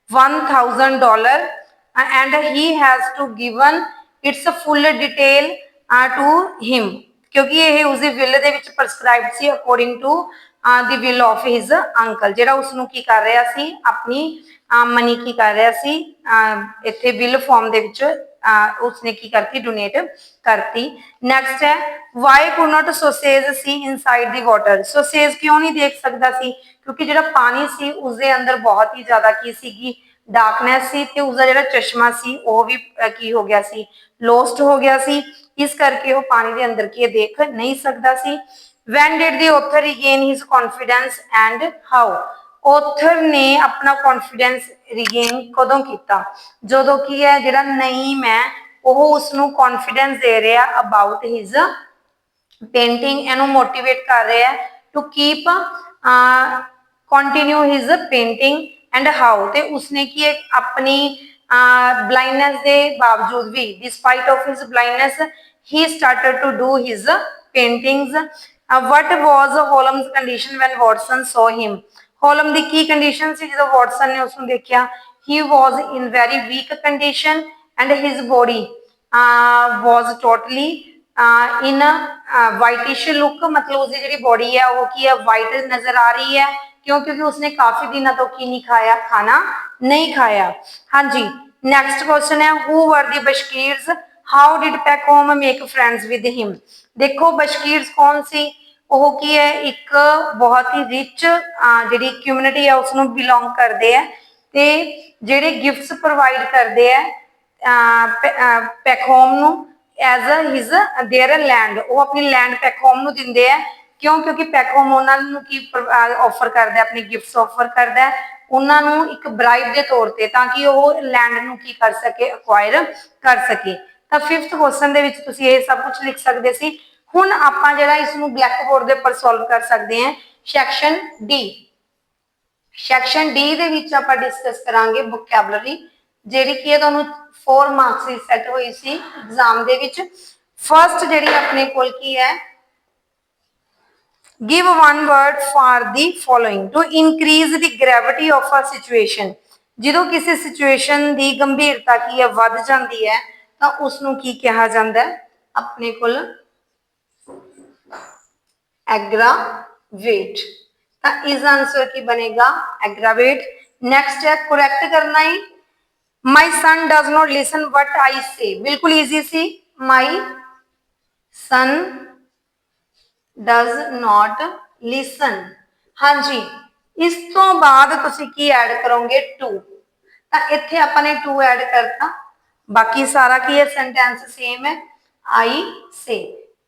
$1000 and he has to given its full detail to him, ਕਿਉਂਕਿ ਇਹ ਉਸਦੀ ਵਿਲ ਦੇ ਵਿੱਚ ਪ੍ਰਸਕ੍ਰਾਈਬਡ ਸੀ according to the will of his uncle. ਜਿਹੜਾ ਉਸਨੂੰ ਕੀ ਕਰ ਰਿਹਾ ਸੀ, ਆਪਣੀ ਮਨੀ ਕੀ ਕਰ ਰਿਹਾ ਸੀ, ਇੱਥੇ ਵਿਲ ਫਾਰਮ ਦੇ ਵਿੱਚ ਉਸਨੇ ਕੀ ਕਰਤੀ, ਡੋਨੇਟ ਕਰਤੀ। ਨੈਕਸਟ ਹੈ why could not sausage see inside the water. Sausage ਕਿਉਂ ਨਹੀਂ ਦੇਖ ਸਕਦਾ ਸੀ? ਕਿਉਂਕਿ ਜਿਹੜਾ ਪਾਣੀ ਸੀ ਉਸਦੇ ਅੰਦਰ ਬਹੁਤ ਹੀ ਜ਼ਿਆਦਾ ਕੀ ਸੀਗੀ, ਡਾਰਕਨੈਸ ਸੀ ਤੇ ਉਸਦਾ ਜਿਹੜਾ ਚਸ਼ਮਾ ਸੀ ਉਹ ਵੀ ਕੀ ਹੋ ਗਿਆ ਸੀ, ਲੋਸਟ ਹੋ ਗਿਆ ਸੀ। ਇਸ ਕਰਕੇ ਉਹ ਪਾਣੀ ਦੇ ਅੰਦਰ ਕੀ ਦੇਖ ਨਹੀਂ ਸਕਦਾ ਸੀ। when did the author regain his confidence and how? author ਨੇ ਆਪਣਾ confidence regain ਕਦੋਂ ਕੀਤਾ? ਜਦੋਂ ਕੀ ਹੈ ਜਿਹੜਾ ਨਹੀਂ ਮੈਂ ਉਹ ਉਸਨੂੰ confidence ਦੇ ਰਿਹਾ about his painting, ਇਹਨੂੰ motivate ਕਰ ਰਿਹਾ to keep continue his painting and how। ਤੇ ਉਸਨੇ ਕੀ ਆਪਣੀ blindness ਦੇ ਬਾਵਜੂਦ ਵੀ despite of his blindness he started to do his paintings। what was Holmes condition when Watson saw him? Holmes the Ki condition ਸੀ ਜਦੋਂ Watson ਨੇ ਉਸਨੂੰ ਦੇਖਿਆ? he was in very weak condition and his body was totally in whitish look। ਮਤਲਬ ਉਸਦੀ ਜਿਹੜੀ body ਹੈ ਉਹ ਕੀ ਹੈ, ਵਾਈਟ ਨਜ਼ਰ ਆ ਰਹੀ ਹੈ। क्यों? क्योंकि उसने काफी दिनों तो की नहीं खाया, खाना नहीं खाया। हाँ जी, नेक्स्ट क्वेश्चन है who were the Bashkirs, how did Pahom make friends with him. देखो बशकीर्स कौन सी, ਉਹ ਕੀ ਹੈ ਇੱਕ ਬਹੁਤ ਹੀ ਰਿਚ ਜਿਹੜੀ ਕਮਿਊਨਿਟੀ ਹੈ ਉਸਨੂੰ ਬਿਲੋਂਗ ਕਰਦੇ ਆ ਤੇ ਜਿਹੜੇ ਗਿਫਟਸ ਪ੍ਰੋਵਾਈਡ ਕਰਦੇ ਆ ਪੈਕਹੋਮ ਨੂੰ ਐਜ਼ ਹਿਜ਼ देयर ਲੈਂਡ। ਉਹ ਆਪਣੀ ਲੈਂਡ ਪੈਕਹੋਮ ਨੂੰ ਦਿੰਦੇ ਆ। ਕਿਉਂ? ਕਿਉਂਕਿ ਪੈਕਹੋਮ ਉਹਨਾਂ ਨੂੰ ਕੀ ਆਫਰ ਕਰਦਾ, ਆਪਣੀ ਗਿਫਟਸ ਆਫਰ ਕਰਦਾ ਉਹਨਾਂ ਨੂੰ ਇੱਕ ਬ੍ਰਾਈਬ ਦੇ ਤੌਰ ਤੇ, ਤਾਂ ਕਿ ਉਹ ਲੈਂਡ ਨੂੰ ਕੀ ਕਰ ਸਕੇ, ਅਕਵਾਇਰ ਕਰ ਸਕੇ। ਤਾਂ 5th ਕੁਐਸਚਨ ਦੇ ਵਿੱਚ ਤੁਸੀਂ ਇਹ ਸਭ ਕੁਝ ਲਿਖ ਸਕਦੇ ਸੀ। ਹੁਣ ਆਪਾਂ ਜਿਹੜਾ ਇਸ ਨੂੰ ਬਲੈਕ ਬੋਰਡ ਦੇ ਉੱਪਰ ਸੋਲਵ ਕਰ ਸਕਦੇ ਹਾਂ ਸੈਕਸ਼ਨ ਡੀ। ਸੈਕਸ਼ਨ ਡੀ ਦੇ ਵਿੱਚ ਆਪਾਂ ਡਿਸਕਸ ਕਰਾਂਗੇ ਵੋਕੈਬਲਰੀ, ਜਿਹੜੀ ਕਿ ਤੁਹਾਨੂੰ 4 ਮਾਰਕਸ ਦੀ ਸੈੱਟ ਹੋਈ ਸੀ ਐਗਜ਼ਾਮ ਦੇ ਵਿੱਚ। ਫਰਸਟ ਜਿਹੜੀ ਆਪਣੇ ਕੋਲ ਕੀ ਹੈ, give one word for the following to increase the gravity of a situation। ਜਦੋਂ ਕਿਸੇ ਸਿਚੁਏਸ਼ਨ ਦੀ ਗੰਭੀਰਤਾ ਕੀ ਹੈ ਵੱਧ ਜਾਂਦੀ ਹੈ ਤਾਂ ਉਸ ਨੂੰ ਕੀ ਕਿਹਾ ਜਾਂਦਾ ਹੈ? ਆਪਣੇ ਕੋਲ एग्रावेट। तो इस आंसर की बनेगा एग्रावेट। नेक्स्ट है करेक्ट करना ही, my son does not listen what I say, बिल्कुल इजी सी, my son does not listen. हाँ जी, इस तो बाद तुसी की ऐड करोगे टू, तो इत्थे आपने टू ऐड करता, बाकी सारा की है सेंटेंस सेम है, आई से।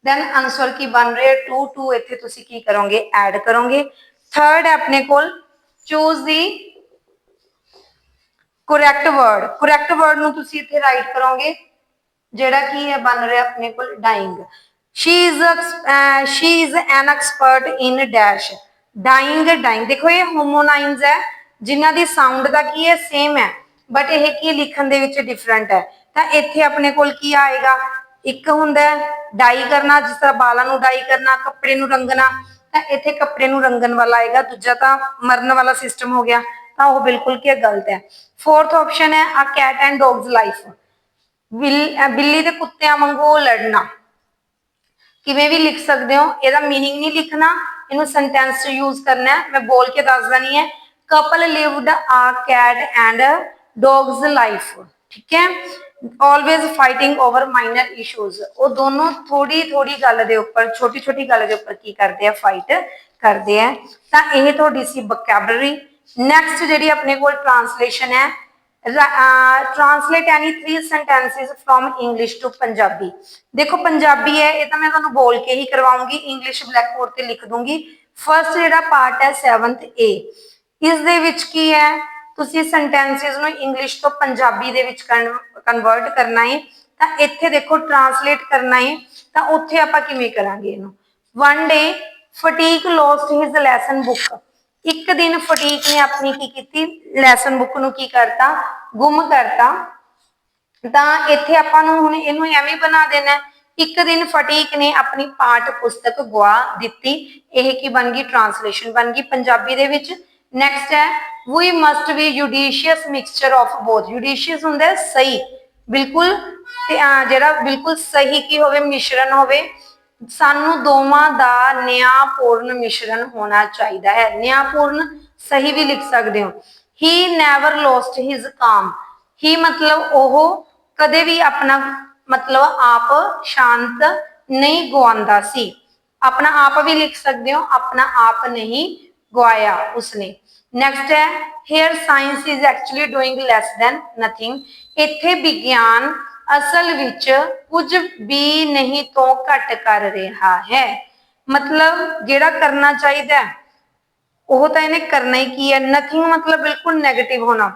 देन आंसर की बन रही है टू, टू इत्थे तुसी की करोगे ऐड करोगे। थर्ड है अपने कोल choose the correct word, correct word नु तुसी इत्थे राइट करोगे, जेड़ा की है बन रहा अपने कोल dyeing. She is an expert in dash, dyeing dyeing, देखो ये होमोनाइम्स है जिन्हां दी साउंड दा की है सेम है, बट यह की लिखण दे विच डिफरेंट है। तो इत्थे अपने कोल की आएगा, एक हुंदा डाई करना, जिस तरह बालों नू डाई करना, कपड़े नू रंगना, तो इत्थे कपड़े नू रंगन वाला आएगा, दूजा तो मरन वाला सिस्टम हो गया, तो वह बिल्कुल क्या गलत है। फोर्थ ऑप्शन है a cat and dogs life, बिल्ली ते कुत्तियां वांगू लड़ना, किवें भी लिख सकते हो, यदा मीनिंग नहीं लिखना, इनू सेंटेंस यूज करना है, मैं बोल के दस देनी है। Couple lived a cat and dogs life, ठीक है, always fighting over minor issues, वो दोनों थोड़ी थोड़ी गल दे उपर, छोटी छोटी गल दे उपर की करते हैं, फाइट करते हैं। तो यह थोड़ी सी वोकैबलरी। नैक्सट जी अपने को ट्रांसलेशन है, translate any three sentences from English to Punjabi. देखो पंजाबी है ये तो मैं तुहानू बोल के ही करवाऊंगी, इंग्लिश ब्लैक बोर्ड पे लिख दूंगी। फर्स्ट जो पार्ट है 7th ए, इस दे विच की है तुसी सेंटेंसेस नु इंग्लिश तो पंजाबी दे विच कन्वर्ट करना है, तो इत्थे देखो ट्रांसलेट करना है, तो उत्थे आपां किवें करांगे इहनू। One day Phatik lost his lesson book, एक दिन फटीक ने अपनी की लैसन बुक नू की करता, गुम करता। तो इत्थे आपां नू हुण इहनू एवें बना देना, एक दिन फटीक ने अपनी पाठ पुस्तक गवा दिती, यह की बन गई ट्रांसलेशन बन गई पंजाबी दे विच। नैक्सट है we must be judicious mixture of both, judicious हुंदा है सही, बिल्कुल जेड़ा बिल्कुल सही की होवे मिश्रण होवे, सानू दोवां दा न्यायपूर्ण मिश्रण होना चाहिए है, न्यायपूर्ण सही भी लिख सकते हो। ही नैवर लॉस्ट हिज काम, ही मतलब ओहो कदे भी अपना मतलब आप शांत नहीं गवांदा सी, अपना आप भी लिख सकते हो, अपना आप नहीं गवाया उसने। नैक्सट है here science is actually doing less than nothing, इत्थे विज्ञान असल विच कुछ भी नहीं तो घट कर रहा है, मतलब जेड़ा करना चाहिए वह तो इन्हें करना ही की है, नथिंग मतलब बिल्कुल नैगेटिव होना,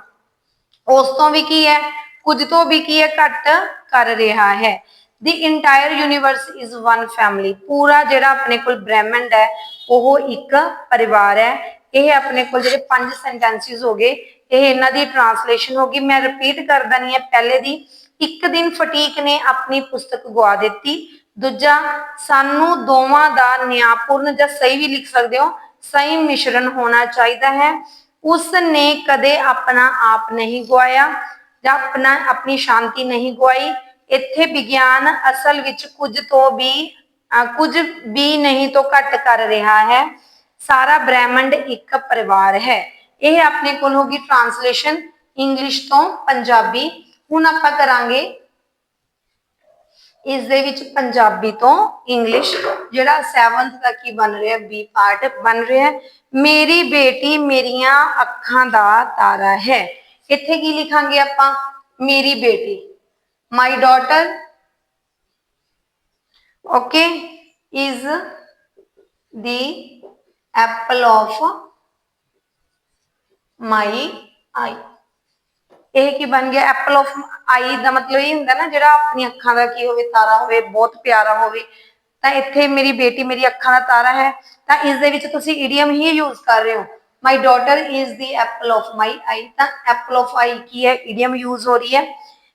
उस तो भी की है कुछ तो भी की है घट कर रहा है। The entire universe is one family, पूरा जेड़ा अपने को ब्रह्मंड है वो एक परिवार है। यह अपने को जो 5 सेंटेंसिस हो गए, यह इन्हां दी ट्रांसलेशन होगी। मैं रिपीट कर देनी है पहले दी, एक दिन फटीक ने अपनी पुस्तक गवा दी, दूजा सानू दोवां दा न्यायपूर्ण या सही भी लिख सकते हो, सही मिश्रण होना चाहिए है, उसने कदे अपना आप नहीं गवाया या अपना अपनी शांति नहीं गवाई। इत्थे विज्ञान असल विच कुछ भी नहीं तो घट कर रहा है, सारा ब्रह्मंड एक परिवार है। यह अपने कोल होगी ट्रांसलेशन इंग्लिश तो पंजाबी। हुण आपां करांगे इस दे विच पंजाबी तो इंग्लिश, जिहड़ा 7th तक ही बन रहा है, बी पार्ट बन रहा है। मेरी बेटी मेरिया अखां दा तारा है, इत्थे की लिखांगे आपां मेरी बेटी, my daughter, okay, is the apple of my eye. यह की बन गया एप्पल ऑफ आई का मतलब ये होंगे ना जो अपनी अखा का की हो तारा हो बहुत प्यारा हो, तो इत्थे मेरी बेटी मेरी अखा का तारा है, तो इस इडियम ही यूज कर रहे हो, my daughter is the apple of my eye, तो एप्पल ऑफ आई की है इडियम यूज हो रही है।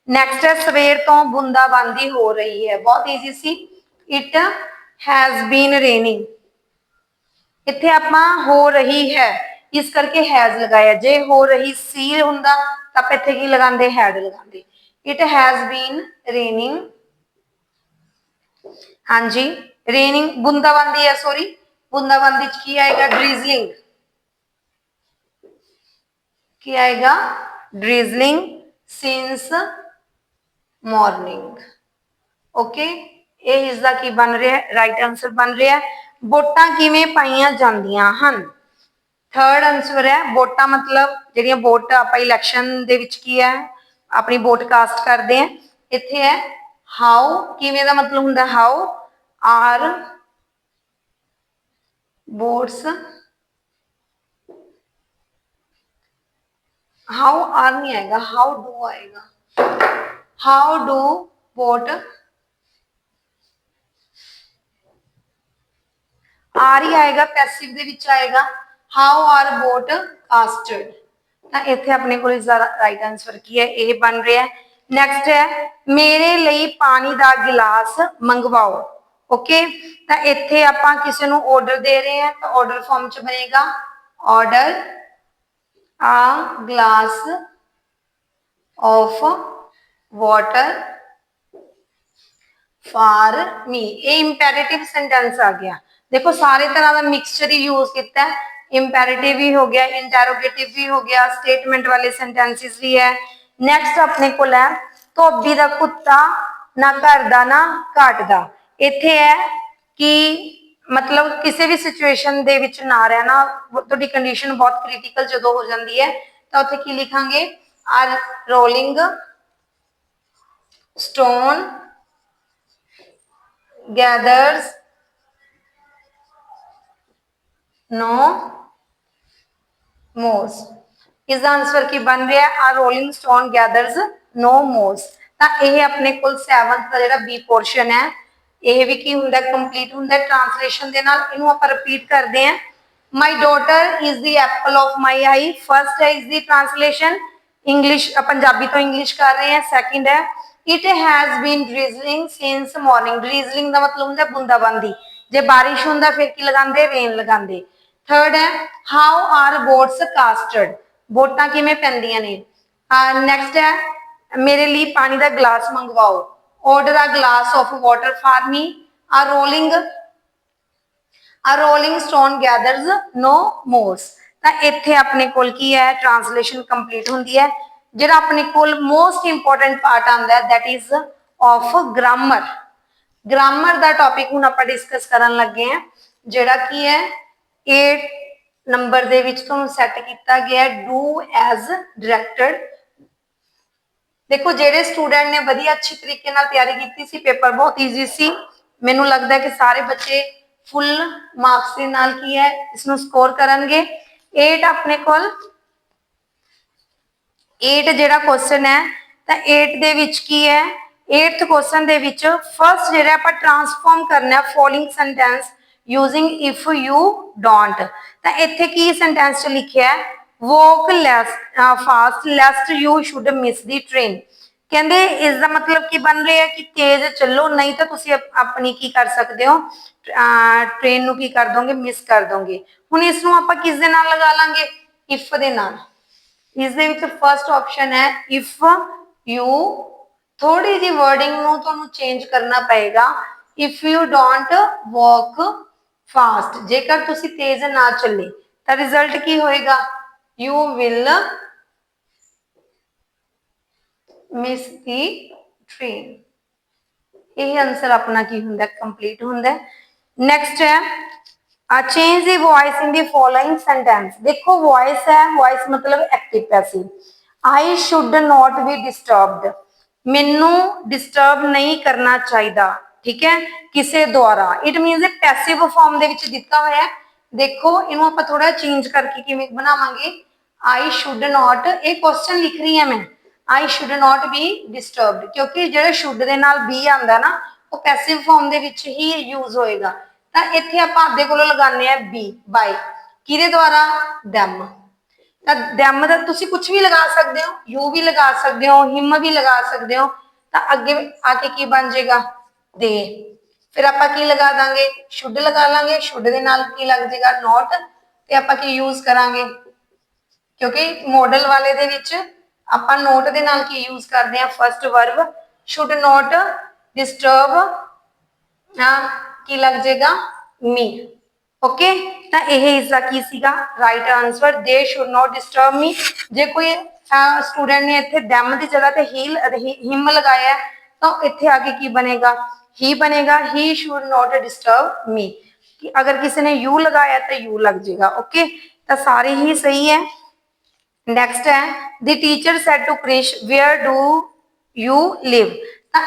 नैक्सट है सवेर तो बूंदाबांदी हो रही है, बहुत ईजी सी, इट हैज बीन रेनिंग, इत्थे आपां हो रही है इस करके हैज लगाया, जे हो रही सी हुंदा तां इत्थे की लगांदे हैड लगांदे। इट हैज बीन रेनिंग, हाँ जी रेनिंग बूंदाबांदी है, सॉरी बूंदाबांदी च की आएगा? ड्रीजलिंग। की आएगा? ड्रीजलिंग सिंस मॉर्निंग। ओके, ये इसका की बन रहा है? राइट आंसर बन रहा है। वोटां किवें पाईयां जांदियां हन? थर्ड आंसर है वोटा मतलब ਜਿਹੜੀਆਂ वोट आप इलैक्शन ਦੇ ਵਿੱਚ ਕੀ ਹੈ ਆਪਣੀ वोट कास्ट करते हैं। ਇੱਥੇ है हाउ, किवें ਦਾ मतलब ਹੁੰਦਾ how are votes, how are नहीं आएगा, हाउ डू आएगा। हाउ डू वोट, आर ही आएगा, पैसिव ਦੇ ਵਿੱਚ आएगा। हाउ आर वोट कास्टेड, ਤਾਂ ਇੱਥੇ ਆਪਣੇ ਕੋਲ ਇਸ ਦਾ ਰਾਈਟ ਆਨਸਰ ਕੀ ਹੈ? ਇਹ ਬਣ ਰਿਹਾ ਹੈ। ਨੈਕਸਟ ਹੈ ਮੇਰੇ ਲਈ ਪਾਣੀ ਦਾ ਗਿਲਾਸ ਮੰਗਵਾਓ। ओके, ਤਾਂ ਇੱਥੇ ਆਪਾਂ ਕਿਸੇ ਨੂੰ ਆਰਡਰ ਦੇ ਰਹੇ ਹਾਂ ਤਾਂ ਆਰਡਰ ਫਾਰਮ ਚ ਬਣੇਗਾ order a glass of water for me। ये इंपैरेटिव सेंटेंस आ गया। देखो सारे तरह का मिक्सचर ही यूज किया है, इंपैरेटिव भी हो गया, इंटेरोगेटिव भी हो गया, स्टेटमेंट वाले सेंटेंसेस भी है। नैक्सट अपने को है धोबी का कुत्ता ना घर दा ना घाट दा। इत्थे है कि मतलब किसी भी सिचुएशन दे विच ना रहना, तुहाडी कंडीशन बहुत क्रिटिकल जो हो जाती है तो उत्थे की लिखांगे? A rolling stone gathers no moss। इसका आंसर की बन रहा है? A rolling stone gathers no moss. तो यह अपने को 7th का जो बी पोर्शन है यह भी की होंगे कंप्लीट होंगे ट्रांसलेशन के नाल। इनू आप रिपीट करते हैं। My daughter is the apple of my eye. First है is the translation English, Punjabi तो इंग्लिश कर रहे हैं। सैकेंड है it has been drizzling since morning. Drizzling का मतलब होंगे बूंदाबांदी, जे बारिश होंगे फिर की लगाते? रेन लगाते। थर्ड है हाउ आर वोट्स कास्टेड, वोटां किवें पैंदियां ने। नैक्सट है मेरे लिए पानी का गिलास मंगवाओ, order a glass of water for me. A rolling stone gathers no moss. तो इत्थे अपने कोल की है ट्रांसलेशन कंप्लीट होंदी है। जिहड़ा अपने कोल मोस्ट इंपोर्टेंट पार्ट आंदा है that is of grammar. Grammar का टॉपिक हुण आपां डिस्कस करन लगे हैं, जिहड़ा की है 8 नंबर दे विच तुहानूं सैट किया गया डू एज डायरैक्टेड। देखो जेडे स्टूडेंट ने वधिया अच्छी तरीके नाल तैयारी की सी, पेपर बहुत ईजी सी। मैनूं लगता है कि सारे बच्चे फुल मार्क्स के नाल की है इसनूं स्कोर करनगे। 8 अपने कोल 8 जिहड़ा क्वेश्चन है तो 8 दे विच की है 8th क्वेश्चन दे विच फर्स्ट जिहड़ा आपां ट्रांसफॉर्म करना है following sentence using if you don't. तो इत्थे की सेंटेंस च लिखिया है walk less fast लेस्ट you should miss the train. कहते इसका मतलब की बन रहा है कि तेज चलो नहीं तो तुसी अपनी की कर सकते हो ट्रेन नूं की कर दोगे? मिस कर दोगे। हुण इसनूं आपां किस दे नाल लगा लांगे? इफ दे नाल। इस दे विच फर्स्ट ऑप्शन है इफ यू, थोड़ी जी वर्डिंग नूं तुहानूं चेंज करना पएगा। If you don't walk fast, जेकर तुसी तेज ना चले तो रिजल्ट की होएगा? You will miss the train. यही आंसर अपना की होंगे कंप्लीट होंगे। नैक्सट है change the voice in the following sentence. देखो वॉइस है, वॉइस मतलब active passive. I should not be disturbed, मैनू डिस्टर्ब नहीं करना चाहिए, ठीक है, किसी द्वारा। इट मीनस पैसिव फॉर्म दे विच दिता हुआ है। देखो इनू आप थोड़ा चेंज करके किवें बनावांगे? आई शुड नॉट, एक क्वेश्चन लिख रही है मैं, आई शुड नॉट बी डिस्टर्ब्ड, क्योंकि जो शुड दे नाल बी आंदा ना वो पैसिव फॉर्म दे विच ही यूज होएगा। तो इत्थे आपां आपदे कोलों लगाने हैं बी बाय, किहदे द्वारा? दैम। दैम दा तुसी कुछ भी लगा सकते हो, यू भी लगा सकते हो, हिम भी लगा सकते हो। तो अगे आके की बन जाएगा? दे। फिर आपां की लगा देंगे? शुड लगा लांगे, शुड दे नाल की लग जाएगा? नॉट। ते आपां की यूज करांगे? क्योंकि मॉडल वाले दे विच आपां नोट दे नाल की यूज करते हैं? First verb should not disturb की लग जाएगा? मी। ओके, तो यह इसका की सीगा right answer, they should not disturb me. जे कोई स्टूडेंट ने इतने दैम की जगह ते हिम लगाया तो इतने आगे की बनेगा, ही बनेगा, ही शुड नॉट डिस्टर्ब मी। अगर किसी ने यू लगाया तो यू लग जाएगा। ओके, तो सारे ही सही है। नेक्स्ट है the teacher said to Krish where do you live.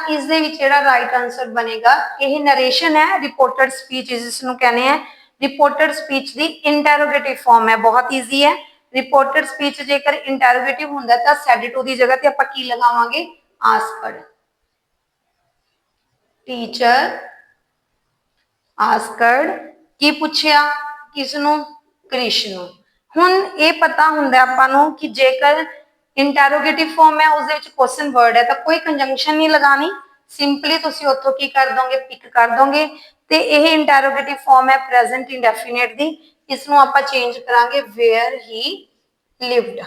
इस राइट आंसर बनेगा, यही नरेशन है, रिपोर्टेड स्पीच जिसनों कहने हैं रिपोर्टेड स्पीच की इंटैरोगेटिव फॉर्म है, बहुत ईजी है। रिपोर्टेड स्पीच जेकर इंटैरोगेटिव होंगे तो सैड टू की जगह आप की लगावांगे आस्कड। टीचर आस्कड की पूछया किसनों, क्रिश नूं। हुण ये पता हुंदा आपां नूं कि जेकर इंटैरोगेटिव फॉर्म है उस क्वेश्चन वर्ड है तो कोई कंजंक्शन नहीं लगानी, सिंपली तुसीं उत्थों की कर दोगे, पिक कर दोगे। तो यह इंटैरोगेटिव फॉर्म है प्रेजेंट इंडेफिनेट दी, इसनूं आपां चेंज करांगे वेयर ही लिव्ड,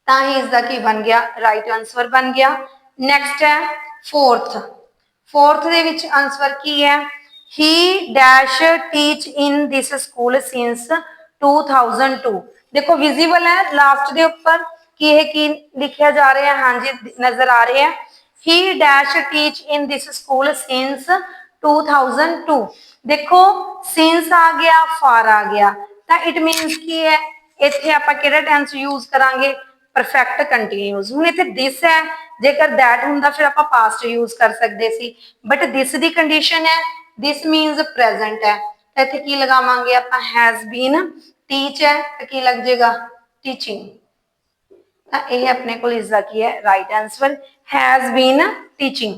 तां ही इसका की बन गया राइट आंसर बन गया। नैक्सट है फोर्थ, फोर्थ दे विच आंसर की है ही dash teach in this school since 2002। देखो विजिबल है लास्ट के उपर कि यह की लिखा जा रहा है, हाँ जी नजर आ रहे हैं। ही dash teach in this school since 2002। देखो सिंस आ गया, फार आ गया, तो इट मीनस की है इत्थे आपां किहड़ा टेंस यूज करांगे, परफेक्ट कंटीन्यूअस। हुण इत्थे दिस है, जेकर दैट हुंदा फिर आपां पास्ट यूज कर सकते सी, बट दिस दी कंडीशन है, दिस मीनस प्रेजेंट है, तो इत्थे की लगावांगे आपां हैज बीन। टीच है तो की लग जाएगा टीचिंग, तो यह अपने को इसका की है right answer, has been teaching.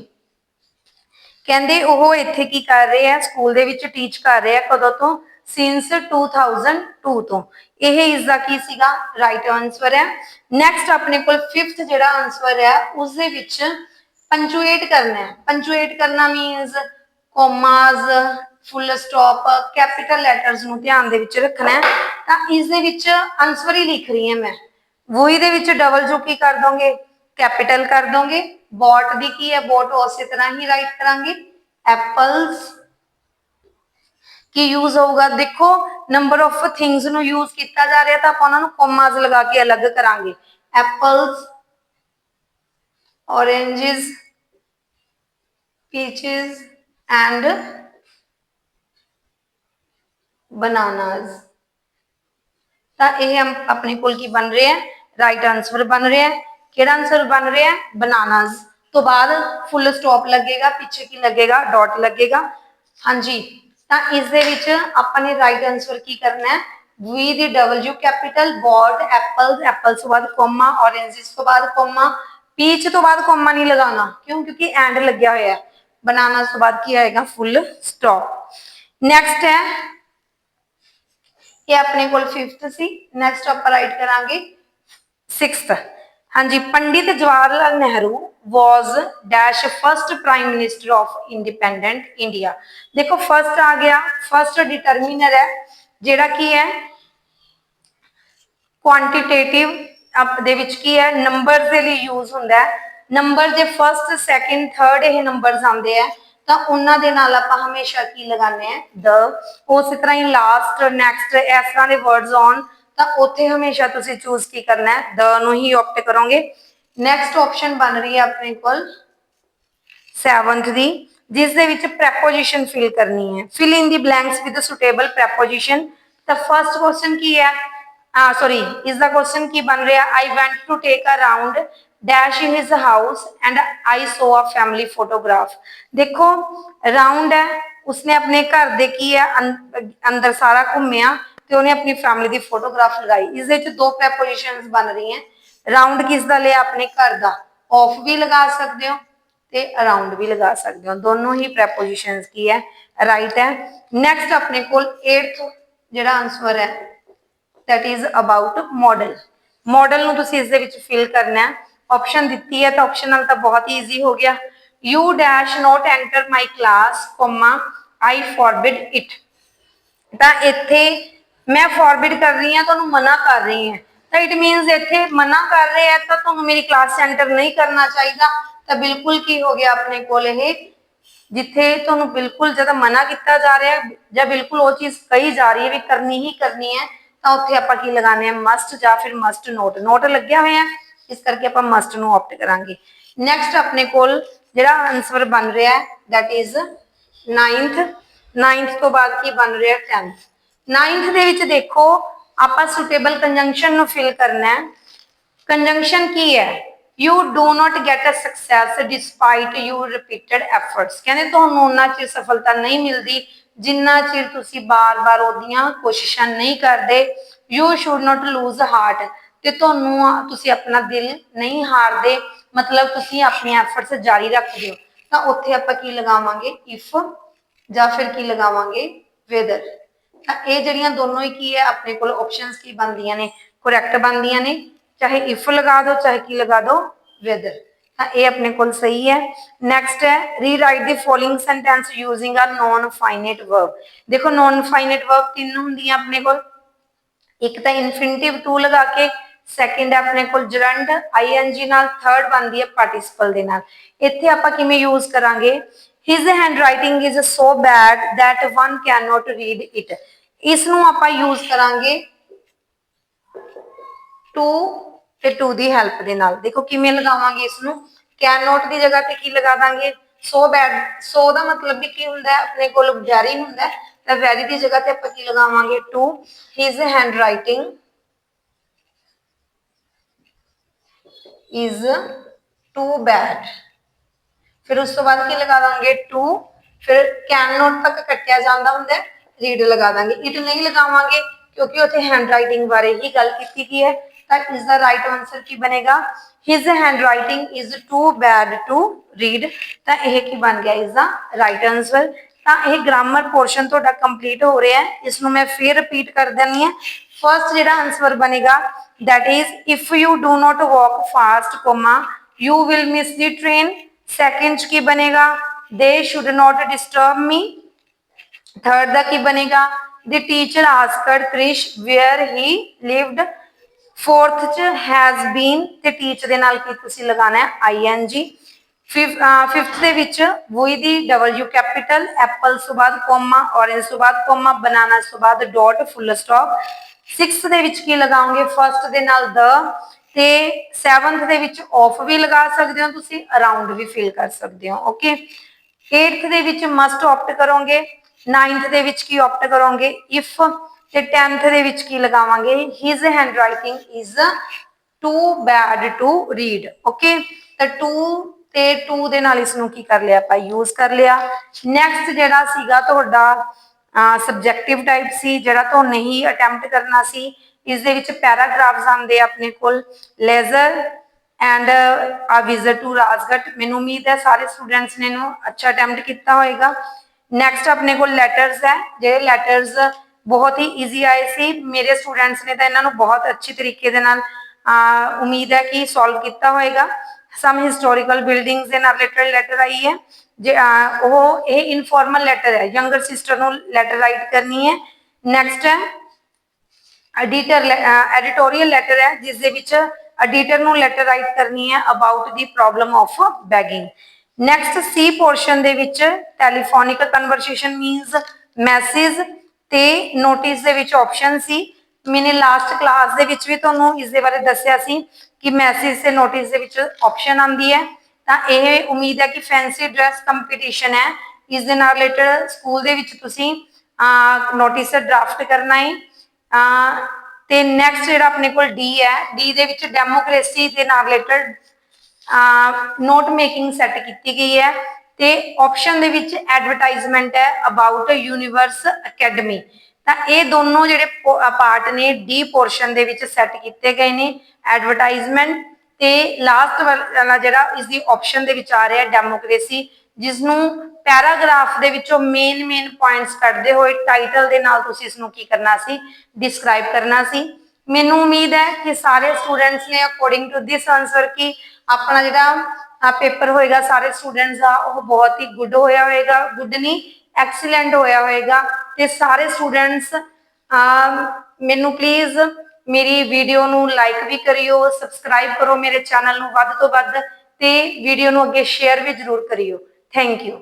कहते वह इत्थे की कर रहे हैं स्कूल दे विच टीच कर रहे हैं कदों तो, सिंस 2002 तो, यह इसका की सीगा राइट आंसर है। नैक्सट अपने को फिफ्थ जिहड़ा आंसर है उस दे विच पंचुएट करना है। पंचुएट करना मीनस commas, full stop, capital letters नूं ध्यान दे विच रखना है। तो इस दे विच आंसर ही लिख रही है मैं, वही दे विच डबल जो की कर दोगे कैपिटल कर दोगे। बॉट दी की है, बॉट उस तरह ही राइट करांगे। एप्पल्स की यूज होगा, देखो नंबर ऑफ थिंग्स नु यूज किया जा रहा है तो आप उन्होंने कोमाज लगा के अलग करांगे। Apples, oranges, peaches and bananas. तो यह हम अपने को की बन रहे हैं राइट आंसर बन रहा है। केड़ा आंसर बन रहा है, बनानाज तो बाद फुल स्टॉप लगेगा, पीछे की लगेगा डॉट लगेगा। हाँ जी, तो इस अपने राइट आंसर की करना है, we the W capital, bought, apples, apples तो बाद कोमा, ऑरेंजेस तो बाद कोमा, पीच तो बाद कोमा नहीं लगाना क्यों, क्योंकि एंड लग्या हुआ है। बनाना तो बाद की आएगा फुल स्टॉप। नैक्सट है ये अपने को फिफ्थ सी, नैक्सट आप राइट करांगे सिक्स्थ। हाँ जी, Pandit Jawaharlal Nehru was dash first prime minister of independent India. देखो फर्स्ट आ गया, फर्स्ट डिटरमिनर है जेड़ा की है क्वांटिटेटिव दे विच की है नंबर के लिए यूज होंदा है। नंबर जे फर्स्ट सैकेंड थर्ड ये नंबर्स आंदे है तो उन्हां दे नाल आपां हमेशा की लगाने हैं द। उस तरह ही लास्ट, नैक्सट इस तरह के वर्ड्स ऑन तो उत्थे हमेशा तुसीं चूज की करना है द नूं ही ऑप्ट करोगे। नैक्सट ऑप्शन बन रही है अपने को सैवंथ दी, जिस दे विच प्रैपोजिशन फिल करनी है। Fill in the blanks with suitable preposition. तो फर्स्ट क्वेश्चन की है, सॉरी इसका क्वेश्चन की बन रहा है, I went to take a round dash in his house and I saw a family photograph. देखो राउंड है, उसने अपने घर दे की है अंदर सारा घूमिया तो उन्हें अपनी फैमिली की फोटोग्राफ लगाई। इस दो प्रैपोजिशंस बन रही हैं। राउंड किसका लिया, अपने घर का, ऑफ भी लगा सकते हो ते अराउंड भी लगा सकते हो, दोनों ही प्रैपोजिशंस की है राइट है। नैक्सट अपने को एट्थ जिहड़ा आंसर है that is about model. Model नूं तुसीं इस दे विच फिल करना है। ऑप्शन दी है तो ऑप्शन नाल तो बहुत ईजी हो गया। You dash not enter my class comma I forbid it. तो इत्थे मैं फॉरबिड कर रही हूँ, तो मना कर रही है, तो इट मीनस इत्थे मना कर रहे हैं तो तुहानूं मेरी क्लास एंटर नहीं करना चाहिए। तो बिल्कुल की हो गया अपने को जिथे तुहानू बिल्कुल जब मना किया जा रहा है या बिल्कुल वो चीज़ कही जा रही है भी करनी ही करनी है, तो उत्थे आपां की लगाने मस्ट या फिर मस्ट नोट, नोट लग्या होया है, इस करके आपां मस्ट नू ऑप्ट करांगे। नैक्सट अपने कोल जिहड़ा आंसर बन रहा है दैट इज नाइनथ। नाइनथ तो बाद की बन रहा है टेंथ। नाइनथ दे विच देखो आपां सुटेबल कंजंक्शन नू फिल करना है। कंजंक्शन की है, you do not get a success despite you repeated efforts, कहते तुहानू उन्ना चिर सफलता नहीं मिलती जिन्ना चिर तुसी बार बार ओदियां कोशिशां नहीं करते। You should not lose heart, ते तुहानू तुसी अपना दिल नहीं हारदे, मतलब तुसी अपनी एफर्ट्स जारी रखदे हो। तां उत्थे आपां की लगावांगे इफ, या फिर की लगावांगे वेदर। तां ये जिहड़ियां दोनों ही की है अपने कोल ऑप्शंस की बनदियां ने, करैक्ट बनदियां ने, चाहे इफ लगा दो चाहे की लगा दो वेदर। ये अपने को सही है। नैक्सट है rewrite the following sentence using a non finite verb. देखो नॉन फाइनेट वर्ब तीन होंगी अपने को, एक तो इनफिनिटिव टू लगा के, सैकेंड है अपने को जरंड आईएनजी नाल, थर्ड बनती है पार्टिसिपल दे नाल। इत्थे आपां किवें यूज करांगे, his handwriting is so bad that one can not read it. इसनूं आपां यूज करांगे टू ते टू दी हेल्प दे नाल। देखो किवें लगावांगे इसनूं, कैन नॉट दी जगह ते की लगा दांगे सो बैड। सो दा मतलब भी की हुंदा है अपने कोल वेरी हुंदा है, तां वेरी दी जगह ते आपां की लगावांगे too. His handwriting is too bad, फिर उस तो बाद की लगा देंगे टू, फिर कैन नॉट तक कटिया जाता हुंदा, रीड लगा देंगे। इट नहीं लगावांगे क्योंकि उत्थे हैंडराइटिंग बारे ही गल की गई है। तो इसका राइट आंसर की बनेगा, his handwriting is too bad to read. तो यह की बन गया इसका राइट आंसर। तो यह ग्रामर पोर्शन तुहाडा कंप्लीट हो रहा है, इसनूं मैं फिर रिपीट कर देनी है। फर्स्ट जिहड़ा आंसर बनेगा that is if you do not walk fast comma you will miss the train. Second की बनेगा they should not disturb me. Third दा की बनेगा the teacher asked Krish where he lived. Fourth च हैज बीन ते teach दे नाल की तुसी लगाना है आईएनजी। फिफ्थ दे विच वही दी डबल्यू कैपिटल, एप्पल तो बाद कोमा, ऑरेंज तो बाद कोमा, बनाना तो बाद डॉट फुल स्टॉप। सिक्स्थ दे विच की लगाओगे फर्स्ट दे नाल द, ते सैवंथ दे विच ऑफ भी लगा सकते हो तुसी, अराउंड भी फिल कर सकते हो। ओके, एट्थ दे विच मस्ट ऑप्ट करोगे, नाइन्थ दे विच की ऑप्ट करोगे इफ, ते टेंथ दे विच की लगावांगे his handwriting is too bad to read. Okay, तो टू ते टू दे नाल इसनूं की कर लिया आपां यूज कर लिया। नैक्सट जिहड़ा सीगा तुहाडा सबजैक्टिव टाइप सी, जिहड़ा तुहानूं ही अटैम्प्ट करना सी। इस दे विच पैराग्राफ्स आंदे अपने कोल, leisure and a visit to Rajgarh. मैनूं उम्मीद है सारे स्टूडेंट्स ने इन्हूं अच्छा अटैम्प्ट किया होएगा। नैक्सट अपने को लैटर्स है, जो लैटर्स बहुत ही ईजी आए सी, मेरे स्टूडेंट्स ने तो इन्होंने बहुत अच्छी तरीके दे नाल उम्मीद है कि सॉल्व किया होएगा। सम हिस्टोरिकल बिल्डिंग्स दे नाल रिलेटेड लैटर आई है, वो ये इनफॉर्मल लैटर है, यंगर सिस्टर नूं लैटर राइट करनी है। नैक्सट है एडिटोरियल लैटर है, जिस दे विच एडिटर नूं लैटर राइट करनी है about the problem of begging. Next C portion दे विच टैलीफोनिक कन्वर्सेशन मीनस मैसेज ते नोटिस दे विच ऑप्शन सी। मैंने लास्ट क्लास दे विच भी तुहानूं इस दे बारे दस्सिया सी कि मैसेज से नोटिस दे विच ऑप्शन आंदी है। तां यह उम्मीद है कि फैंसी ड्रैस कंपीटिशन है, इस दे नाल रिलेटेड स्कूल दे विच तुसीं नोटिस ड्राफ्ट करना है। ते नैक्सट जिहड़ा अपने कोल डी है, डी दे विच डेमोक्रेसी दे नाल रिलेटेड नोट मेकिंग सैट की गई है। ते ऑप्शन दे विच एडवरटाइजमेंट है अबाउट यूनिवर्स अकैडमी। तां ये दोनों जिहड़े पार्ट ने डी पोर्शन दे विच सैट किए गए ने, एडवरटाइजमेंट ते लास्ट वाला जिहड़ा इसदी ऑप्शन दे विच आ रहा है डेमोक्रेसी, जिसनूं पैराग्राफ दे विचों मेन पॉइंट्स कढ़दे हुए टाइटल दे नाल तुसीं इसनूं की करना सी, डिस्क्राइब करना सी। मैनूं उम्मीद है कि सारे स्टूडेंट्स ने अकॉर्डिंग टू दिस आंसर की अपना जिहड़ा पेपर होएगा सारे स्टूडेंट्स का वो बहुत ही गुड होया होएगा, गुड नहीं एक्सीलेंट होया होएगा। ते सारे स्टूडेंट्स मैनूं प्लीज मेरी वीडियो नूं लाइक भी करियो, सबसक्राइब करो मेरे चैनल नूं वध तो वध, ते वीडियो नूं अगे शेयर भी जरूर करियो। Thank you.